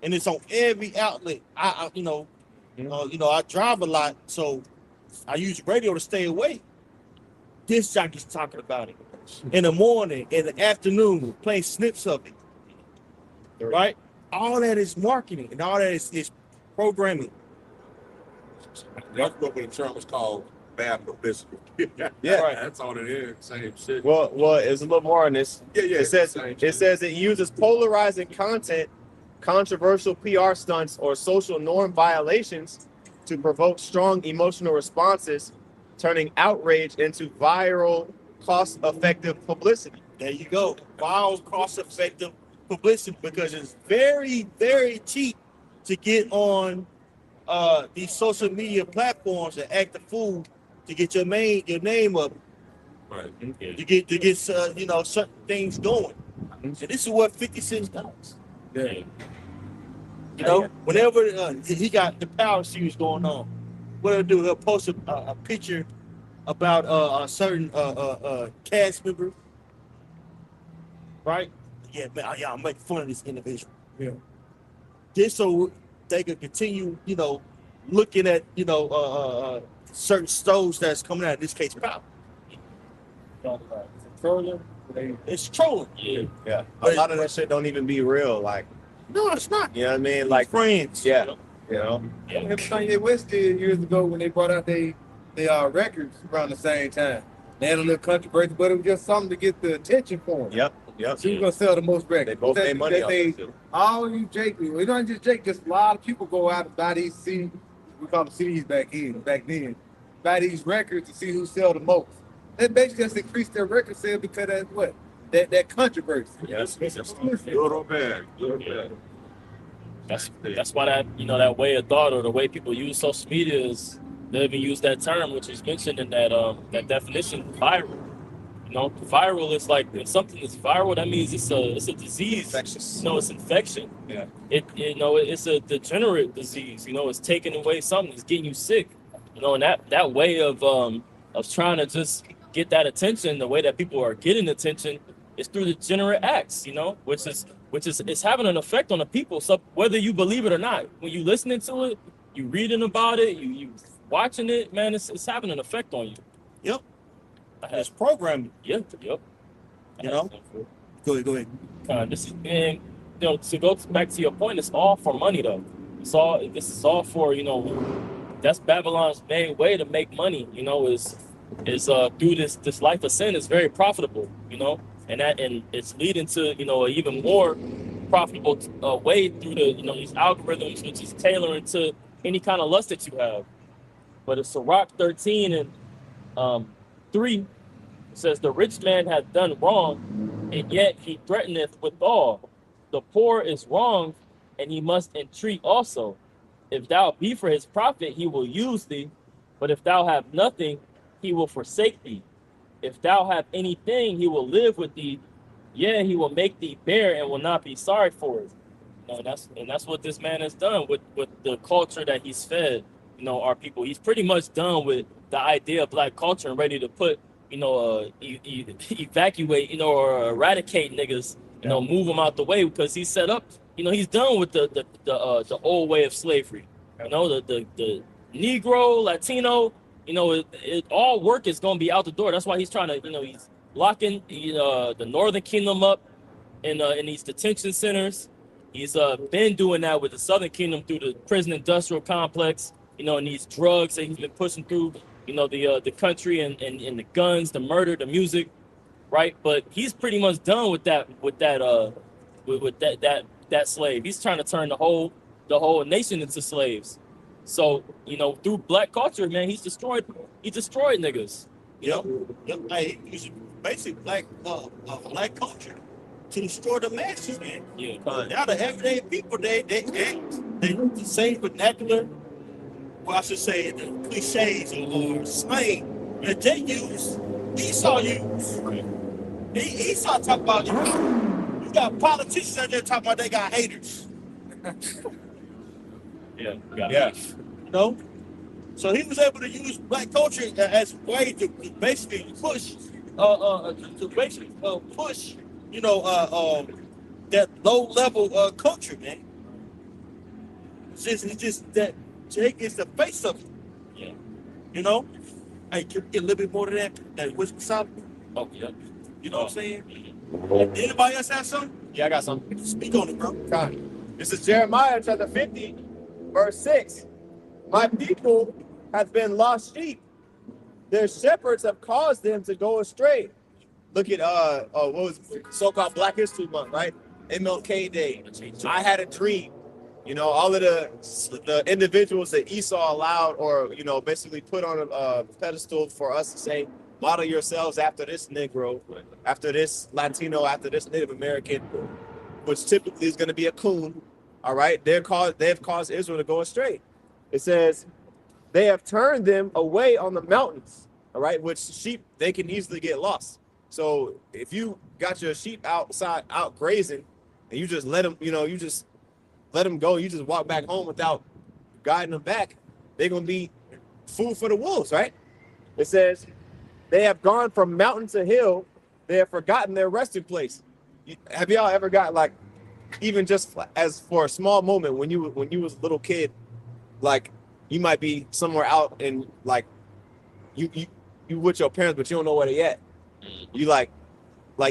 and it's on every outlet. I drive a lot, so I use radio to stay awake. This jockey's talking about it in the morning, in the afternoon, playing snips of it. Right? All that is marketing, and all that is programming. That's what the term was called bad publicity. Yeah. Right. That's all it is. Same shit. Well, there's a little more on this. Yeah. It says it uses polarizing content, controversial PR stunts, or social norm violations to provoke strong emotional responses, turning outrage into viral, cost-effective publicity. There you go. Viral, cost-effective publicity because it's very, very cheap to get on these social media platforms and act the fool to get your name up. Right. To get certain things going. And this is what 50 Cent does. Yeah. You know, whenever he got the power series going on, what he'll do, he'll post a picture about a certain cast member, right? Yeah, man, I'm making fun of this individual. Yeah. Just so they can continue, looking at, certain stoves that's coming out. In this case, power. Trolling. It's trolling. Yeah. A lot of that shit don't even be real. Like, No, it's not. you know what I mean? Like, Friends. yeah, you know. Kanye West did years ago when they brought out they records around the same time. They had a little controversy, but it was just something to get the attention for him. Yep. So you're gonna sell the most records. They both made money off it, too. All you Jake, well, not just Jake, just a lot of people go out and buy these CDs. We call them CDs back then. Buy these records to see who sell the most. That basically just increased their record sale because that's what? That controversy. Yes. Good or bad. Good or bad. That's why that way of thought or the way people use social media is they even use that term which is mentioned in that definition, viral. Viral is like if something is viral, that means it's a disease. Infectious. It's infection. Yeah. It's a degenerate disease. It's taking away something, it's getting you sick. And that way of trying to just get that attention, the way that people are getting attention is through degenerate acts, which is it's having an effect on the people. So whether you believe it or not, when you listening to it, you reading about it, you watching it, man, it's having an effect on you. Yep. It's programming. Yep. Go ahead. This is, and to go back to your point, it's all for money though. This is all for that's Babylon's main way to make money. Is through this life of sin is very profitable. And it's leading to an even more profitable way through these algorithms, which is tailoring to any kind of lust that you have. But it's Sirach 13 and 3 says the rich man hath done wrong, and yet he threateneth withal. The poor is wronged, and he must entreat also. If thou be for his profit, he will use thee, but if thou have nothing, he will forsake thee. if thou have anything, he will live with thee. Yeah, he will make thee bear and will not be sorry for it. You know, that's what this man has done with the culture that he's fed. You know, our people. He's pretty much done with the idea of black culture and ready to put, you know, evacuate, you know, or eradicate niggas. You know, move them out the way because he's set up. You know, he's done with the old way of slavery. You know, the Negro, Latino. You know, all work is going to be out the door. That's why he's trying to, you know, he's locking the Northern Kingdom up in these detention centers. He's been doing that with the Southern Kingdom through the prison industrial complex, you know, and these drugs that he's been pushing through, you know, the country and the guns, the murder, the music, right? But he's pretty much done with that slave. He's trying to turn the whole nation into slaves. So, you know, through black culture, man, he destroyed niggas. You know? Yep. Hey, he used basically black culture to destroy the masses, man. Yeah. Now the everyday people, they act, they the same vernacular, well, I should say the cliches or slang that they use, Esau used. Esau talk about, you got politicians out there talking about they got haters. Yeah. You know? So he was able to use black culture as a way to basically push, you know, that low level culture, man. It's just that Jake is the face of it. Yeah. You know? Hey, can we get a little bit more of that whisper solid? Oh, yeah. You know what I'm saying? Anybody else have something? Yeah, I got something. Speak on it, bro. This is Jeremiah chapter 50, verse 6. My people have been lost sheep. Their shepherds have caused them to go astray. Look at what was so-called Black History Month, right? MLK Day. I had a dream. You know, all of the individuals that Esau allowed, or you know, basically put on a pedestal for us to say, model yourselves after this Negro, after this Latino, after this Native American, which typically is going to be a coon. All right, they've caused Israel to go astray. It says they have turned them away on the mountains. All right, which sheep, they can easily get lost. So if you got your sheep outside out grazing, and you just let them, you know, you just let them go, you just walk back home without guiding them back, they're gonna be food for the wolves, right? It says they have gone from mountain to hill, they have forgotten their resting place. Have y'all ever got, like, even just as for a small moment when you was a little kid, like you might be somewhere out and like you with your parents, but you don't know where they at. You like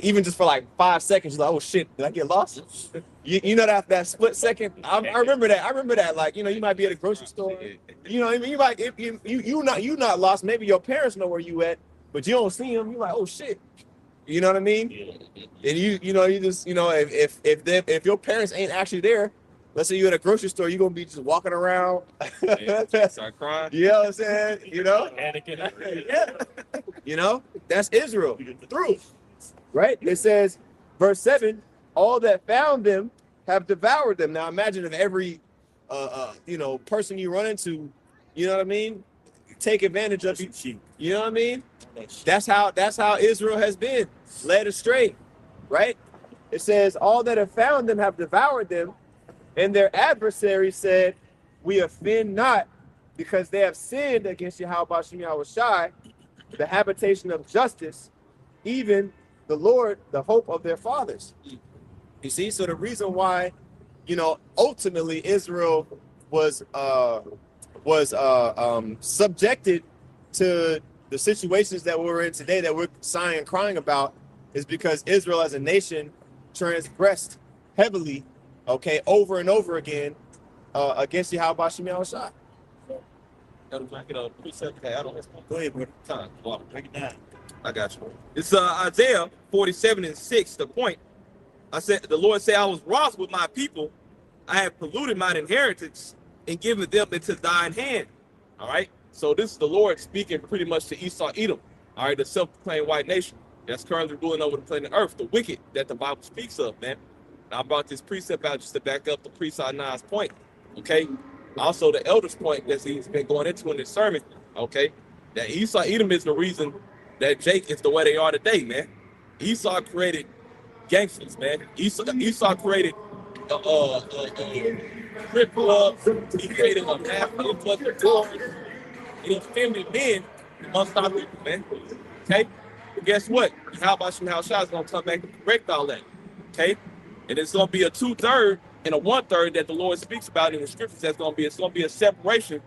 even just for like 5 seconds, you're like, oh shit, did I get lost? You know that split second. I remember that. Like, you know, you might be at a grocery store. You know what I mean? You might, if you not lost. Maybe your parents know where you at, but you don't see them. You're like, oh shit. You know what I mean? And you know, you just, you know, if your parents ain't actually there, let's say you're at a grocery store, you're gonna be just walking around. Start crying. You know what I'm saying? You know? Yeah. You know, that's Israel. The truth. Right? It says, verse 7, all that found them have devoured them. Now imagine if every you know, person you run into, you know what I mean, take advantage of you. You know what I mean? That's how Israel has been led astray. Right? It says, all that have found them have devoured them, and their adversaries said, we offend not, because they have sinned against Yahweh Shem Yahushai, the habitation of justice, even the Lord, the hope of their fathers. You see, so the reason why, you know, ultimately Israel was subjected to the situations that we're in today, that we're sighing and crying about, is because Israel as a nation transgressed heavily, okay, over and over again against Yahweh Shem Yahushai. Go ahead, bro. Time. Break it down. I got you. It's Isaiah 47:6. The point. I said, the Lord said, I was wroth with my people. I have polluted mine inheritance and given them into thine hand. All right. So this is the Lord speaking pretty much to Esau, Edom. All right, the self-proclaimed white nation that's currently ruling over the planet Earth, the wicked that the Bible speaks of, man. And I brought this precept out just to back up the priest Adonai's point. Okay. Also, the elder's point that he's been going into in this sermon. Okay. That Esau, Edom is the reason that Jake is the way they are today, man. Esau created gangsters, man. Esau created strip clubs. He created a mass influx of wars, and he feminine men amongst our people, man. Okay? But guess what? How about some house shots gonna come back and correct all that? Okay? And it's gonna be a 2/3 and a 1/3 that the Lord speaks about in the scriptures. It's gonna be a separation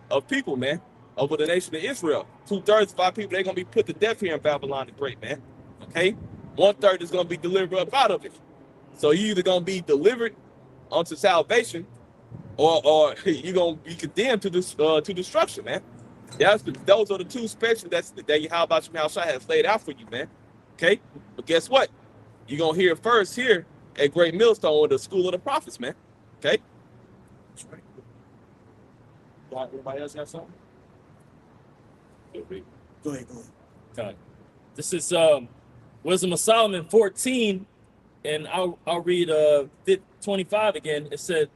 of people, man, over the nation of Israel. 2/3 of our people, they're gonna be put to death here in Babylon the Great, man. Okay? 1/3 is gonna be delivered up out of it. So you either gonna be delivered unto salvation, or you're gonna be condemned to this to destruction, man. Those are the two spectrums that Yahweh Shai has laid out for you, man. Okay? But guess what? You're gonna hear it first here at Great Millstone with the School of the Prophets, man. Okay? That's right. Anybody else have something? Go ahead. Okay. This is Wisdom of Solomon 14, and I'll read 25 again. It said,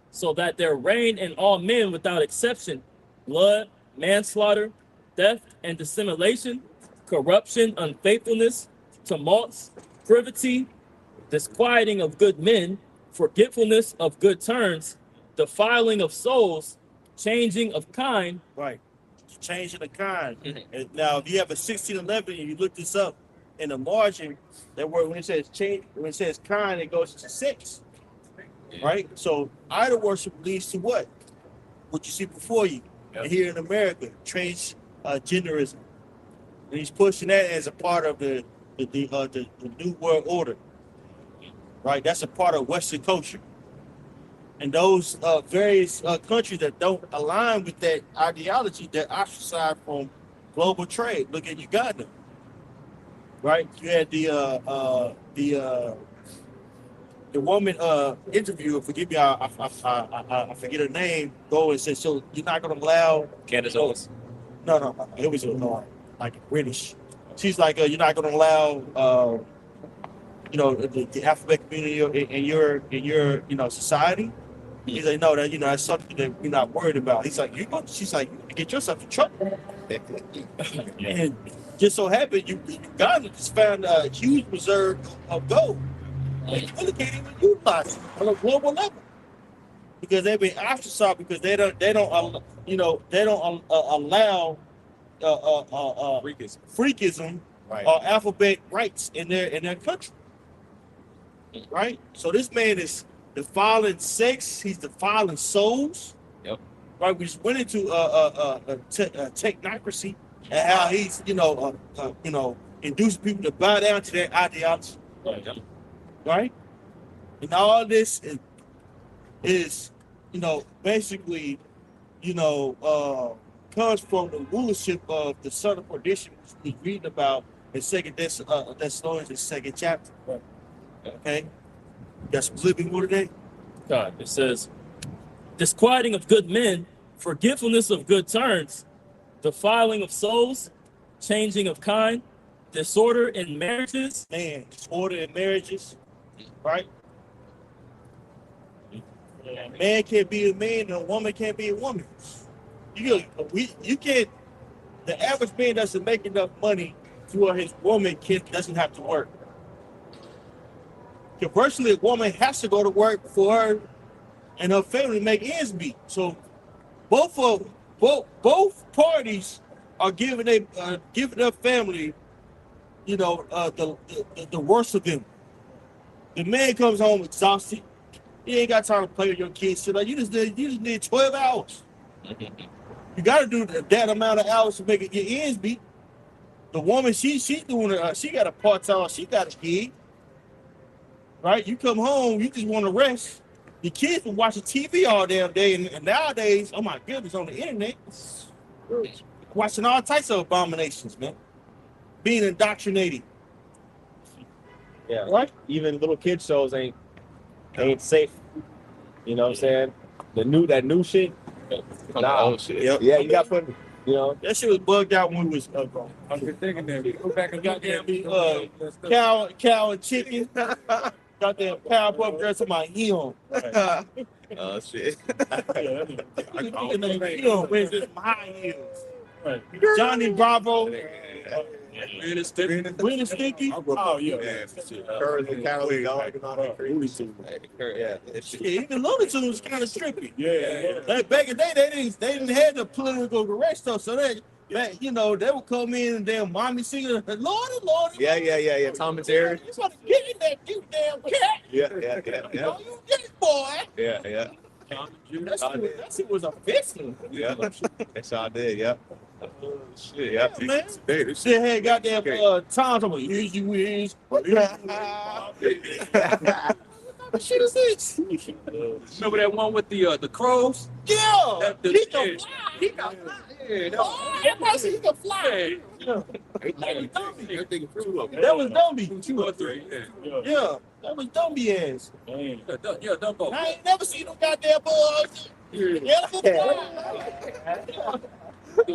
so that there reign in all men without exception blood, manslaughter, theft, and dissimulation, corruption, unfaithfulness, tumults, privity, disquieting of good men, forgetfulness of good turns, defiling of souls, changing of kind. Right. Changing the kind. And now, if you have a 1611 and you look this up in the margin, that word when it says change, when it says kind, it goes to 6. Right? So idol worship leads to what? What you see before you. Yep. And here in America, transgenderism. And he's pushing that as a part of the New World Order. Right? That's a part of Western culture. And those various countries that don't align with that ideology, they're ostracized from global trade. Look at Uganda. Right? You had the woman interviewer, forgive me, I forget her name, go and said, so you're not going to allow... Candace Owens. No, it was like British. She's like, you're not going to allow, the alphabet community in your society. He's like, no, that's something that we're not worried about. He's like, she's like, you get yourself in trouble. And just so happened, Uganda just found a huge reserve of gold. They really can't even utilize it on a global level because they've been ostracized because they don't allow freakism Right. or alphabet rights in their country. Right. So this man is defiling sex. He's defiling souls. Yep. Right. We just went into technocracy and how he's inducing people to bow down to their ideology. Right? And all this is basically, comes from the rulership of the son of perdition, which we reading about in Second Thessalonians, the 2nd chapter. Okay? Got some living more today? God, it says, disquieting of good men, forgetfulness of good turns, defiling of souls, changing of kind, disorder in marriages. Man, disorder in marriages. Right? A man can't be a man and a woman can't be a woman. You can't. The average man doesn't make enough money to where his woman doesn't have to work. Conversely, a woman has to go to work for her and her family to make ends meet. So both parties are giving their family, the worst of them. The man comes home exhausted. He ain't got time to play with your kids. So like you just need 12 hours. You got to do that amount of hours to make it your ends meet. The woman, she's doing it. She got a part-time. She got a gig. Right? You come home, you just want to rest. The kids been watching TV all damn day, and nowadays, oh my goodness, on the internet, watching all types of abominations, man. Being indoctrinated. Yeah. Right? Even little kid shows ain't safe. You know what I'm saying? That new shit. Nah. Old shit. Yep. Yeah, you got put. That shit was bugged out when we was grown. I'm just thinking that we go back and Goddamn cow and chicken. Goddamn Powerpuff Girls to my heel. Oh shit. Where's this my heels? Johnny Bravo. Ren and Stimpy. Ren and Stimpy. Oh yeah. Curly and Cowardly Dog and all that Looney crazy Tunes. shit. Yeah, it's shit. Yeah, even Looney Tunes was kind of strippy. Yeah. Like back in the day, they didn't have the political correct stuff, so they they would come in and damn mommy singing, Lordy. Yeah. Tom and Jerry. You gotta get in that you damn cat. Yeah. Oh, you get it, boy. Yeah. That shit was offensive. Yeah. That's all I did. Yeah. Shit. Yeah. Yeah, man. Hey, this Shit had goddamn Tom talking about, here you is. What shit is this? remember that one with the crows? Yeah. He can fly. He can fly. Everybody see he can fly. That was Dumby. 2 or 3. Yeah, that was Dumby ass. Yeah, Dumbo. I ain't never seen no goddamn bugs. During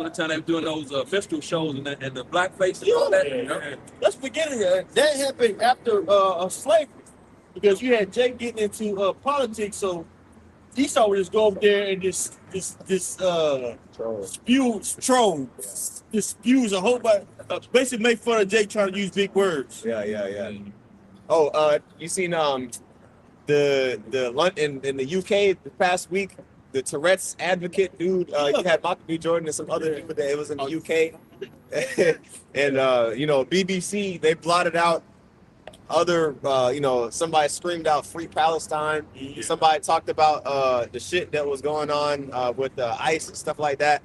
the time they were doing those festival shows and the blackface and all that. Let's forget it. That happened after slavery, because you had Jake getting into politics, so Esau would just go over there and just spews a whole bunch, basically make fun of Jake trying to use big words. Yeah. Oh, you seen the London in the UK the past week? The Tourette's advocate dude, you had Michael B. Jordan and some other people that it was in the UK, and BBC, they blotted out other, somebody screamed out "Free Palestine." Yeah. Somebody talked about the shit that was going on with ICE and stuff like that.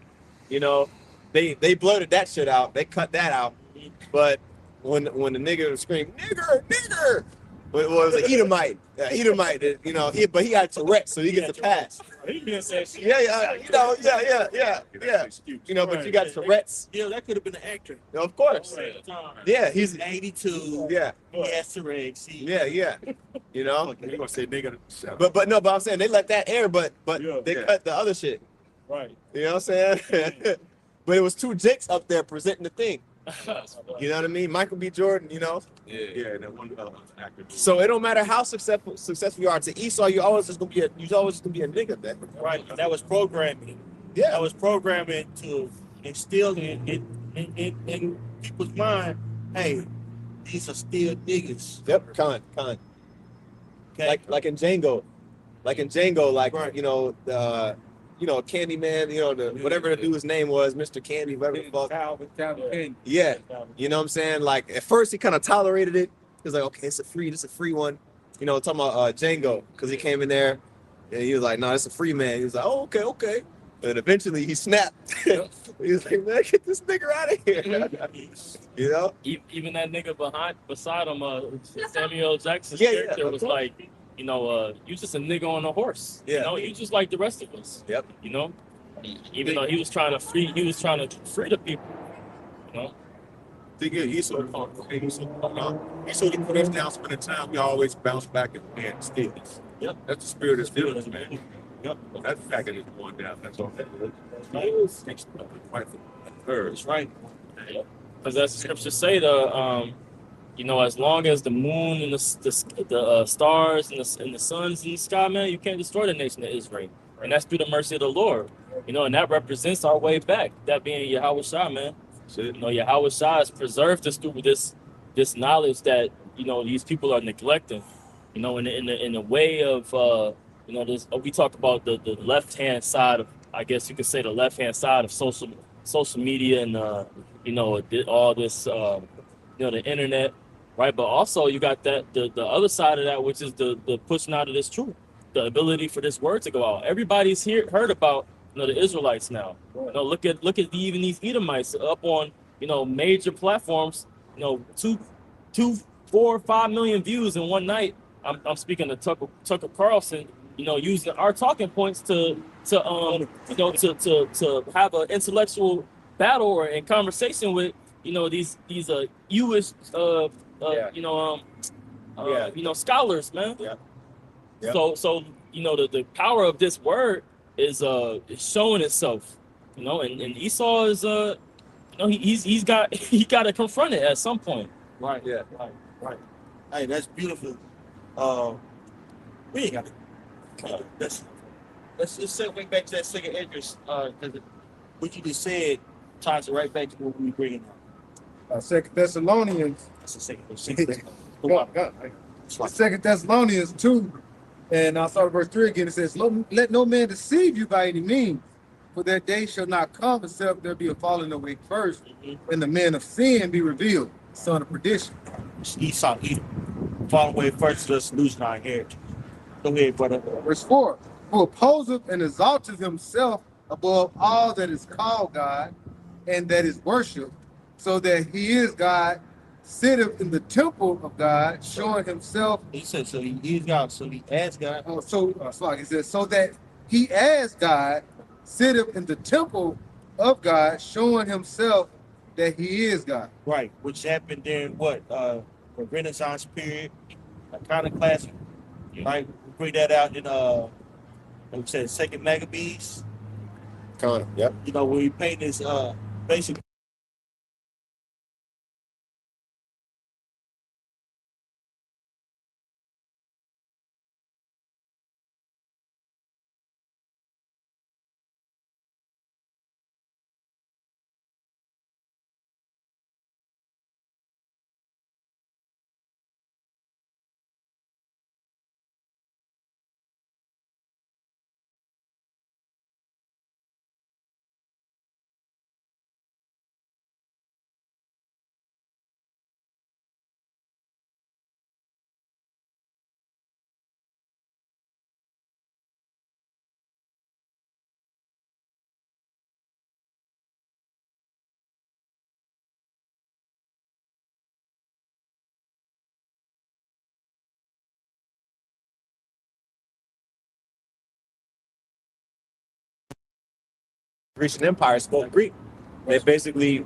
They blurted that shit out. They cut that out. But when the nigga screamed "nigger," but it was an Edomite, but he got Tourette's, so he gets a pass. He been saying shit. Yeah. But you got Tourette's. Yeah, that could have been an actor. Of course. Yeah, he's 82. yeah. He has Tourette's. Yeah. You gonna say nigga? But I'm saying they let that air, but Yeah. they cut the other shit. Right. You know what I'm saying? But it was 2 Jakes up there presenting the thing. You know what I mean? Michael B. Jordan, Yeah, that one actor. So it don't matter how successful you are. To Esau, you're always just gonna be a nigga, man. Right. That was programming. Yeah. That was programming to instill in people's mind, hey, these are still niggas. Yep. Con. Okay. Like in Django, Right. Candyman, whatever the dude's name was, Mr. Candy, whatever the fuck. Calvin. Yeah. You know what I'm saying? Like at first he kind of tolerated it. He was like, okay, this is a free one. Talking about Django, because he came in there and he was like, no, it's a free man. He was like, oh, okay. And eventually he snapped. He was like, man, get this nigga out of here. Even that nigga beside him, Samuel Jackson's Yeah, character of was course. like, you just a nigga on a horse. Yeah. You just like the rest of us. Yep. Even though he was trying to free the people. Thing is, he's so put us down, spending time. We always bounce back and stillness. Yep. That's the spirit of stillness, man. Yep. That's the fact that it's going down. That's all. That's right. Because as the scriptures say, as long as the moon and the stars and the suns in the sky, man, you can't destroy the nation of Israel. And that's through the mercy of the Lord. And that represents our way back. That being Yahweh Shah, man. Yahweh Shah has preserved us through this knowledge that these people are neglecting. In the way of this. We talk about the left hand side of, I guess you could say, the left hand side of social media and all this the internet, right? But also you got the other side of that, which is the pushing out of this truth, the ability for this word to go out. Everybody's heard about the Israelites now. Look at even these Edomites up on major platforms. 2, 4, 5 million views in one night. I'm speaking to Tucker Carlson. Using our talking points to have an intellectual battle or in conversation with these Jewish scholars, man. Yeah. So the power of this word is showing itself, and Esau is he got to confront it at some point. Right. Yeah. Right. Hey, that's beautiful. We ain't got to. Let's just segue back to that second interest. Because what you just said ties it right back to what we were bringing up. Second Thessalonians. That's the second. God. Second Thessalonians 2, and I saw verse 3 again. It says, "Let no man deceive you by any means, for that day shall not come except there be a falling away first, and the man of sin be revealed, son of perdition." Esau, Edom. Fall away first, just losing our heritage. Go ahead, brother. Verse 4, "Who opposeth and exalteth himself above all that is called God and that is worshipped, so that he is God, sitteth in the temple of God, showing himself." He said, so he is God, so he asked God. It says, "So that he as God sitteth in the temple of God, showing himself that he is God." Right, which happened during what? The Renaissance period, iconoclasm. Right, we bring that out in like we said, Second Maccabees. Yep. You know, where we paint this basic. Grecian Empire spoke Greek. They basically,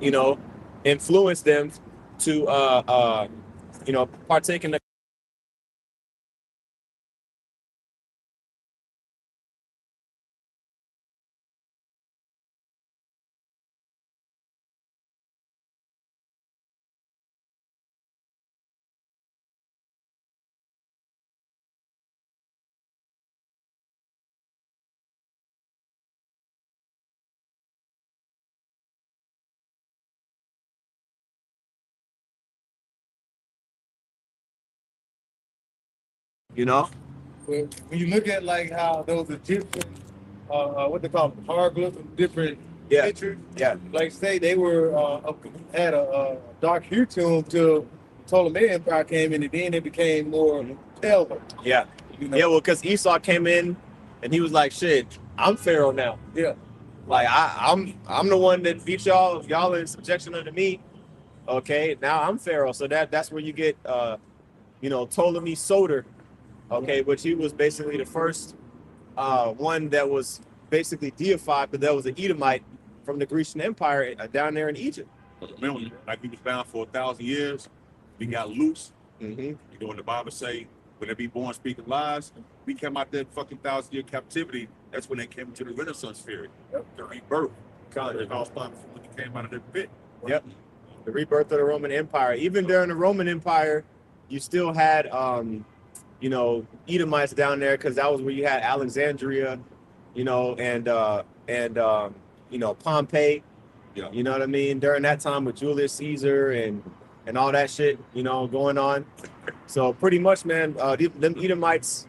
influenced them to, partake in the. When you look at like how those Egyptian, what they call them, hieroglyphs, different pictures, like say they were had a dark hue to them till Ptolemaic Empire came in, and then it became more paler. Yeah. You know? Yeah, well, because Esau came in and he was like, shit, I'm Pharaoh now. Yeah. Like, I'm the one that beat y'all. Y'all are in subjection under me. Okay, now I'm Pharaoh. So that's where you get, Ptolemy Soter, okay, which he was basically the first one that was basically deified, but that was an Edomite from the Grecian Empire down there in Egypt. Remember, like we was bound for 1,000 years, we got loose. Mm-hmm. You know, when the Bible say, when they be born speaking lies, we came out that fucking 1,000-year captivity. That's when they came into the Renaissance period, the rebirth. It all started from when they came out of the pit. Yep. The rebirth of the Roman Empire. Even during the Roman Empire, you still had, Edomites down there, because that was where you had Alexandria, and Pompeii. Yeah. You know what I mean? During that time with Julius Caesar and all that shit, going on. So pretty much, man, them Edomites,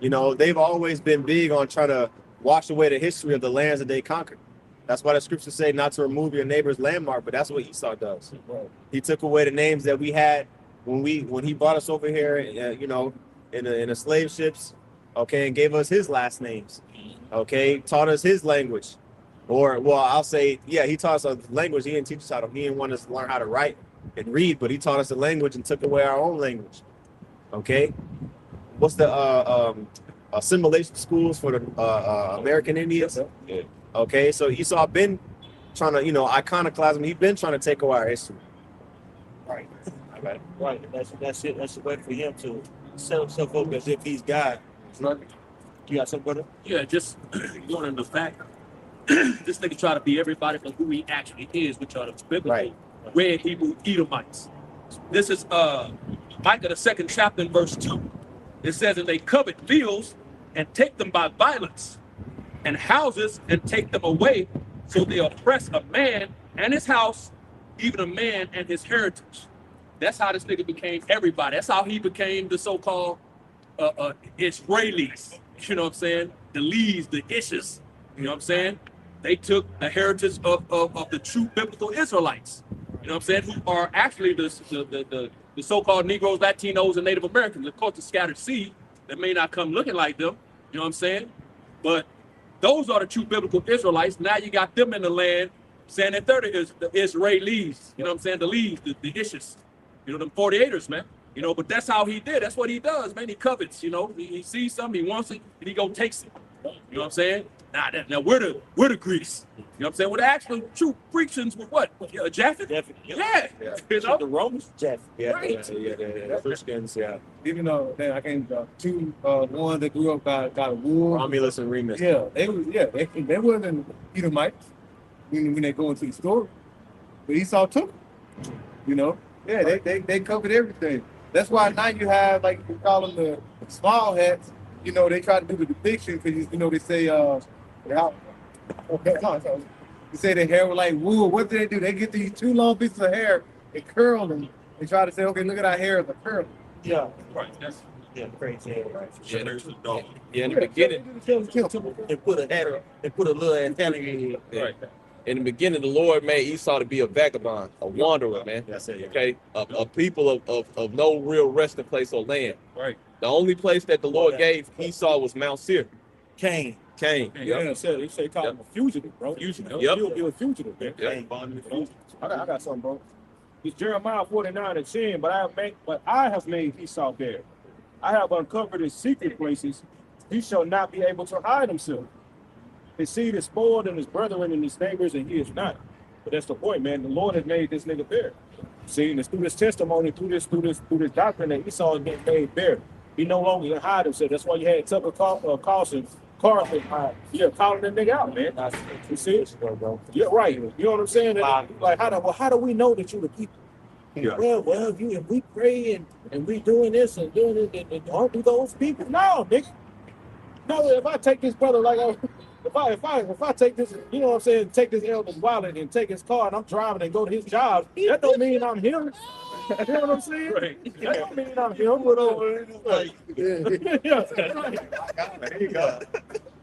they've always been big on trying to wash away the history of the lands that they conquered. That's why the scriptures say not to remove your neighbor's landmark, but that's what Esau does. He took away the names that we had when he brought us over here, in the slave ships, okay, and gave us his last names, okay, taught us his language. Or, well, I'll say, yeah, he taught us a language. He didn't teach us he didn't want us to learn how to write and read, but he taught us the language and took away our own language. Okay. What's the assimilation schools for the American Indians? Yeah. Okay. So Esau been trying to, iconoclasm. He's been trying to take away our history. Right. Right. That's it. That's the way for him to set himself up as if he's God. You got something, brother? Yeah, just going into the fact. This nigga try to be everybody for who he actually is, which are the biblical red Hebrew Edomites. This is Micah the 2nd chapter in verse 2. It says, "And they covet fields and take them by violence, and houses and take them away. So they oppress a man and his house, even a man and his heritage. That's how this nigga became everybody. That's how he became the so-called Israelis. You know what I'm saying? The Lees, the Ishes. You know what I'm saying? They took the heritage of the true biblical Israelites. You know what I'm saying? Who are actually the so-called Negroes, Latinos, and Native Americans. Of course, the scattered seed that may not come looking like them. You know what I'm saying? But those are the true biblical Israelites. Now you got them in the land saying that 30 is the Israelis. You know what I'm saying? The Lees, the Ishes. You know, them 48ers, man. You know, but that's how he did. That's what he does, man. He covets, you know. He sees something, he wants it, and he go takes it. You know what I'm saying? Now we're the Greeks. You know what I'm saying? Well, the actual true Grecians were what? Japheth? Yeah. You know? The Romans? Jeff. Yeah, Right. the Christians, yeah. Even though I can't two one that grew up got a war. Romulus and Remus. Yeah, they wasn't Edomites when they go into the story. But Esau took them. You know? Yeah, they covered everything. That's why now you have, like, you call them the small hats. You know, they try to do the depiction because, you know, they say, you say their hair was like wool. What do? They get these 2 long pieces of hair and curl them and try to say, okay, look at our hair as a curl. Yeah. Right. That's Crazy. Yeah, in the beginning, They put a header, they put a little antenna in here. right. in the beginning, the Lord made Esau to be a vagabond, a wanderer, man. That's it. Okay, a people of no real resting place or land. Right. The only place that the Lord gave Esau was Mount Seir. Cain. Cain. Yeah, he said he called him a fugitive, bro. Yep. He'll be a fugitive, man. Yep. Cain bonded with fugitive. I got something, bro. It's Jeremiah 49:10, but I have made Esau bare. I have uncovered his secret places. He shall not be able to hide himself. His seed is spoiled, and his brethren and his neighbors, and he is not. But that's the point, man. The Lord has made this nigga bare. See, and it's through this testimony, through this doctrine that Esau is getting made bare. He no longer can hide himself. That's why you had Tucker Carlson calling that nigga out, man. You see? Yeah, right. You know what I'm saying? Like, how do we know that you're the people? Yeah. Well, if we pray and we doing this and doing it, and aren't we those people? No, nigga. No, if I take this brother if I take this, you know what I'm saying, take this elder's wallet and take his car and I'm driving and go to his job, that don't mean I'm him. You know what I'm saying? Right. That don't mean I'm him. But There you go.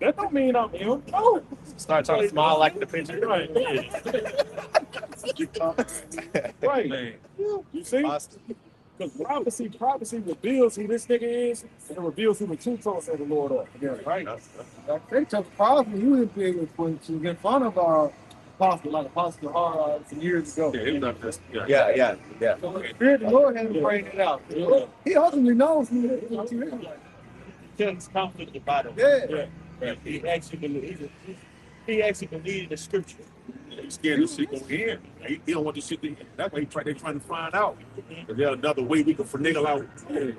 that don't mean I'm him. No. Start trying to smile like the picture. Right. Right. Man. You see? Because prophecy reveals who this nigga is, and it reveals who the true souls of the Lord are. Yeah, right. They took probably you would be able to get fun of our apostle, like Apostle Har some years ago. Yeah, he was not just, Yeah. The Spirit of the Lord hasn't prayed it out. He ultimately knows who it is. He's confident about it. Yeah. He actually believed the scripture. He's scared this shit go in. He don't want this shit to end. That's why they're trying to find out. Is there another way we can finagle out?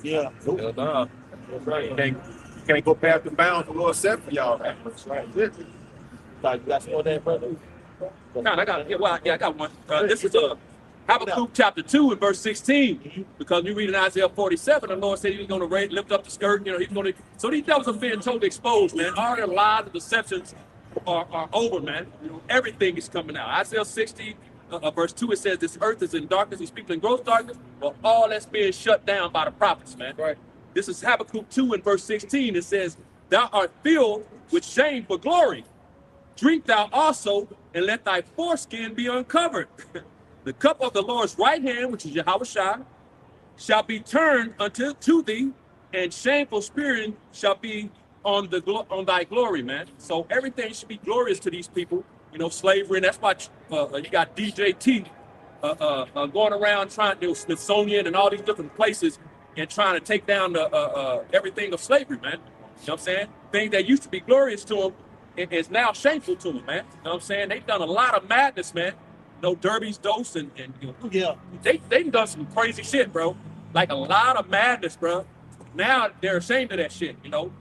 Yeah. Hell nah. That's right. You can't go past the bounds the Lord set for y'all. That's right. Like, you got some more there, brother? I got one. This is Habakkuk chapter 2 and verse 16. Because you read in Isaiah 47, the Lord said he was going to lift up the skirt. You know, he's going to. So these devils are being totally exposed, man. All their lies and deceptions are over, man. You know, everything is coming out. Isaiah 60, verse 2, it says, "This earth is in darkness." He's speaking in gross darkness. Well, all that's being shut down by the prophets, man. Right. This is Habakkuk 2 and verse 16. It says, "Thou art filled with shame for glory. Drink thou also, and let thy foreskin be uncovered. The cup of the Lord's right hand, which is Yahushua, shall be turned to thee, and shameful spirit shall be on thy glory," man. So everything should be glorious to these people. You know, slavery, and that's why you got DJT going around trying to do Smithsonian and all these different places and trying to take down everything of slavery, man. You know what I'm saying? Things that used to be glorious to them is now shameful to them, man. You know what I'm saying? They've done a lot of madness, man. No derbies, dose, and you know, Yeah. they've done some crazy shit, bro. Like a lot of madness, bro. Now they're ashamed of that shit, you know,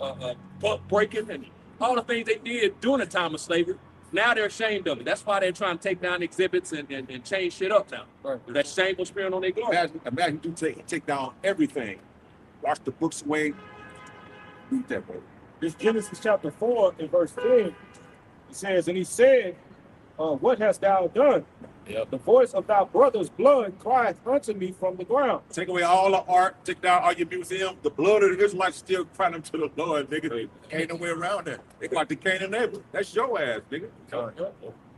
book breaking and all the things they did during the time of slavery. Now they're ashamed of it. That's why they're trying to take down exhibits and change shit up now. Right. That shameful spirit on their glory. Imagine you take down everything. Wash the books away. Read that, bro. This Genesis chapter 4 and verse 10, it says, "And he said, what hast thou done?" Yep. The voice of thy brother's blood crieth unto me from the ground. Take away all the art, take down all your museum. The blood of the Israelites still crying them to the Lord, nigga. Ain't no way around that. They got to Cain and Abel. That's your ass, nigga.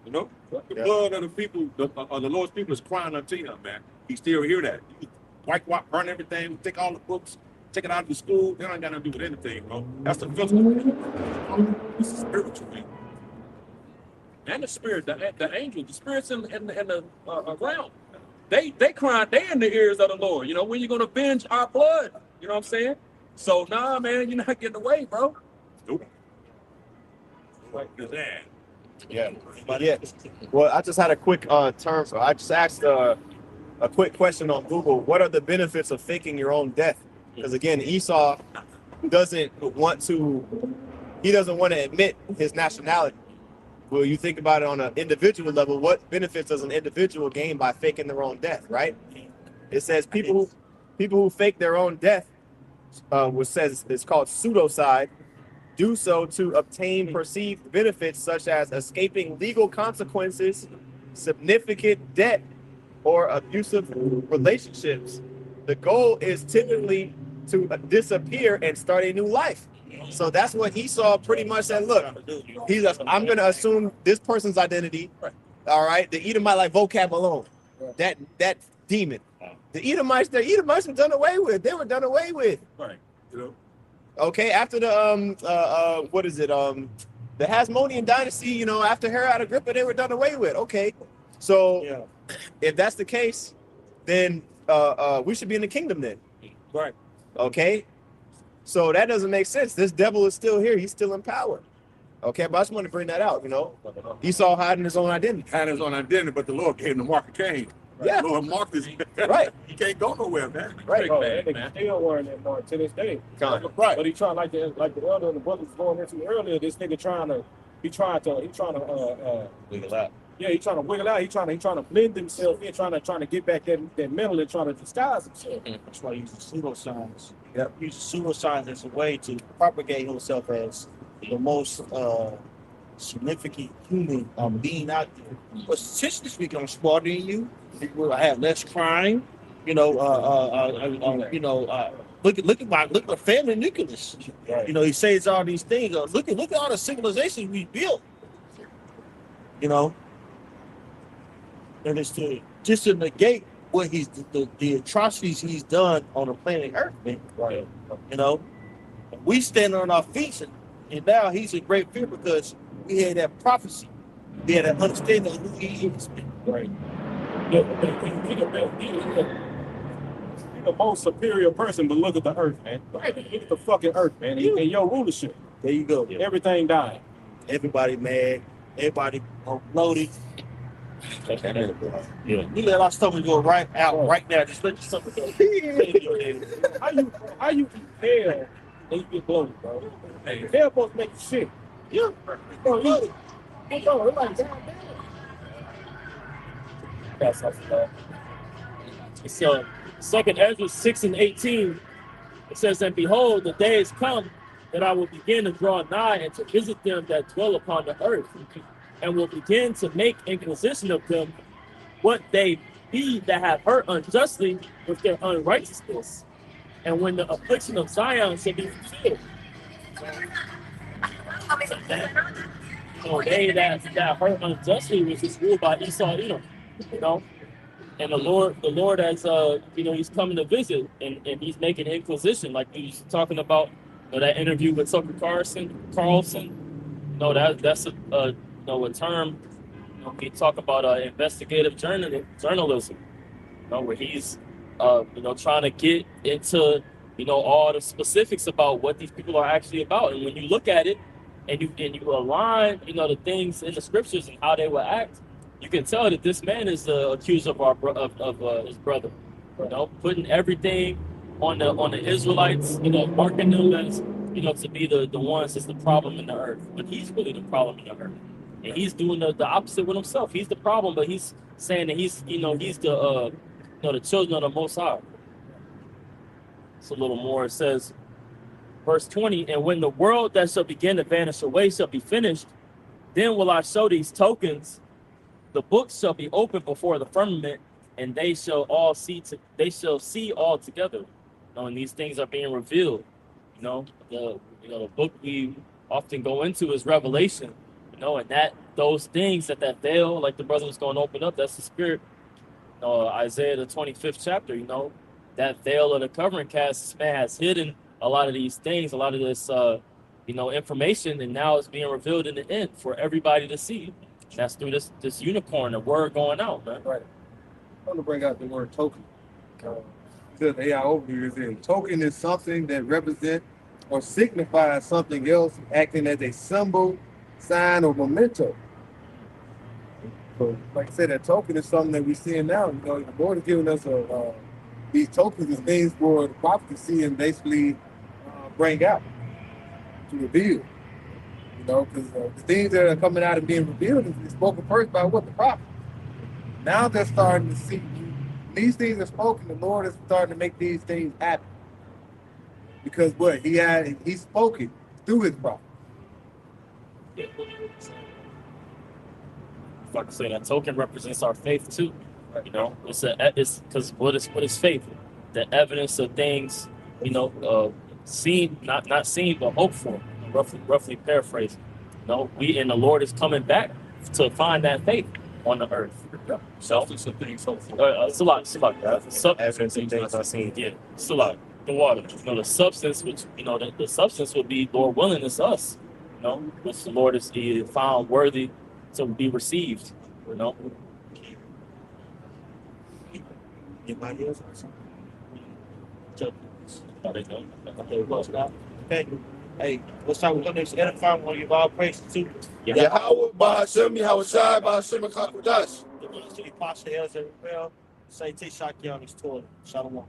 You know, the blood of the people, the Lord's people is crying unto him, man. He still hear that. You wipe, burn everything, take all the books, take it out of the school. They don't got nothing to do with anything, bro. That's the physical. This is spiritual thing. And the spirit, the angel, the spirits in the realm. They crying, they in the ears of the Lord. You know, when you gonna avenge our blood? You know what I'm saying? So nah, man, you're not getting away, bro. Nope. Like that. Yeah. Well, I just had a quick term. So I just asked a quick question on Google. What are the benefits of faking your own death? Because again, Esau doesn't want to admit his nationality. Well, you think about it on an individual level, what benefits does an individual gain by faking their own death, right? It says people who fake their own death, which says it's called pseudocide, do so to obtain perceived benefits such as escaping legal consequences, significant debt, or abusive relationships. The goal is typically to disappear and start a new life. So that's what Esau pretty much said. Look, I'm going to assume this person's identity. All right, the Edomite like vocab alone. That demon. The Edomites were done away with. They were done away with. Right. You know. Okay, after the what is it? The Hasmonean dynasty. You know, after Herod Agrippa, they were done away with. Okay, so if that's the case, then we should be in the kingdom then. Right. Okay. So that doesn't make sense. This devil is still here. He's still in power. Okay, but I just want to bring that out, you know. Esau hiding his own identity. Had his own identity, but the Lord gave him the mark of Cain. Yeah. The Lord marked this. Right. He can't go nowhere, man. Right. Oh, that nigga still wearing that mark to this day. Right. But he trying like the elder and the brothers going into earlier. This nigga trying to Wiggle out. yeah, he trying to wiggle out. He trying to blend himself in, trying to get back that metal and trying to disguise himself. That's why he uses pseudoscience. Yep. He uses pseudoscience as a way to propagate himself as the most significant human being out there. But statistically speaking, I'm smarter than you. I have less crime. You know, look at my family nucleus. Right. You know, he says all these things. Look at all the civilizations we built. You know, and it's just to negate what the atrocities he's done on the planet Earth, man. Right. You know, we stand on our feet, and now he's in great fear because we had that prophecy, we had that understanding of who he is. Man. Right. He's the most superior person, but look at the earth, man. Look at the fucking earth, man. And your rulership. There you go. Everything died. Everybody mad. Everybody loaded. Yeah. You let our stomach go right out right now. Just let your stomach go. How you eat hell and you get bloated, bro? Hell supposed to make you sick. Yeah. Bro, it's like damn. That's bad. So, 2nd Ezra 6 and 18, it says, "And behold, the days come that I will begin to draw nigh and to visit them that dwell upon the earth, and will begin to make inquisition of them what they be that have hurt unjustly with their unrighteousness, and when the affliction of Zion shall be fulfilled." So they that hurt unjustly was just ruled by Esau, Edom, you know. And the Lord has, he's coming to visit, and he's making inquisition, like you was talking about, that interview with Tucker Carlson. That's a term. We talk about investigative journalism, where he's, trying to get into, all the specifics about what these people are actually about. And when you look at it, and you align, the things in the scriptures and how they will act, you can tell that this man is the accuser of his brother. Putting everything on the Israelites, marking them as, to be the ones that's the problem in the earth. But he's really the problem in the earth. And he's doing the opposite with himself. He's the problem, but he's saying that he's the children of the Most High. It's a little more. It says, verse 20, "And when the world that shall begin to vanish away shall be finished, then will I show these tokens the books shall be opened before the firmament, and they shall see all together. And these things are being revealed. The book we often go into is Revelation. And that those things that veil, like the brother was going to open up, that's the spirit. Isaiah the 25th chapter. That veil of the covering cast man has hidden a lot of these things, a lot of this information, and now it's being revealed in the end for everybody to see. That's through this unicorn, the word going out, man. Right. I want to bring out the word token. Because AI overview is in. Token is something that represents or signifies something else, acting as a symbol, sign, or memento. So, like I said, that token is something that we're seeing now. The Lord is giving us these tokens as things for the prophet to see and basically bring out, to reveal. Because the things that are coming out and being revealed is spoken first by what? The prophet. Now they're starting to see these things are spoken. The Lord is starting to make these things happen. Because what? He spoke it through his prophet. If I can say that token represents our faith too. It's because what is faith? The evidence of things, seen, not seen, but hoped for. Roughly paraphrasing. We and the Lord is coming back to find that faith on the earth. Substance of things hoped for. It's a lot. Evidence of things I've seen. Yeah, it's a lot. The water. The substance, which the substance would be Lord willing, it's us. Which the Lord is found worthy to be received. Anybody else? Okay. Hey, let's talk about next edifying. Want to give all praise to Yahweh Ba'ashem, Yahweh Shai, Ba'ashem Kakwadash. the Pastor Elzer. Say T. Shaki on his toilet. Shalom.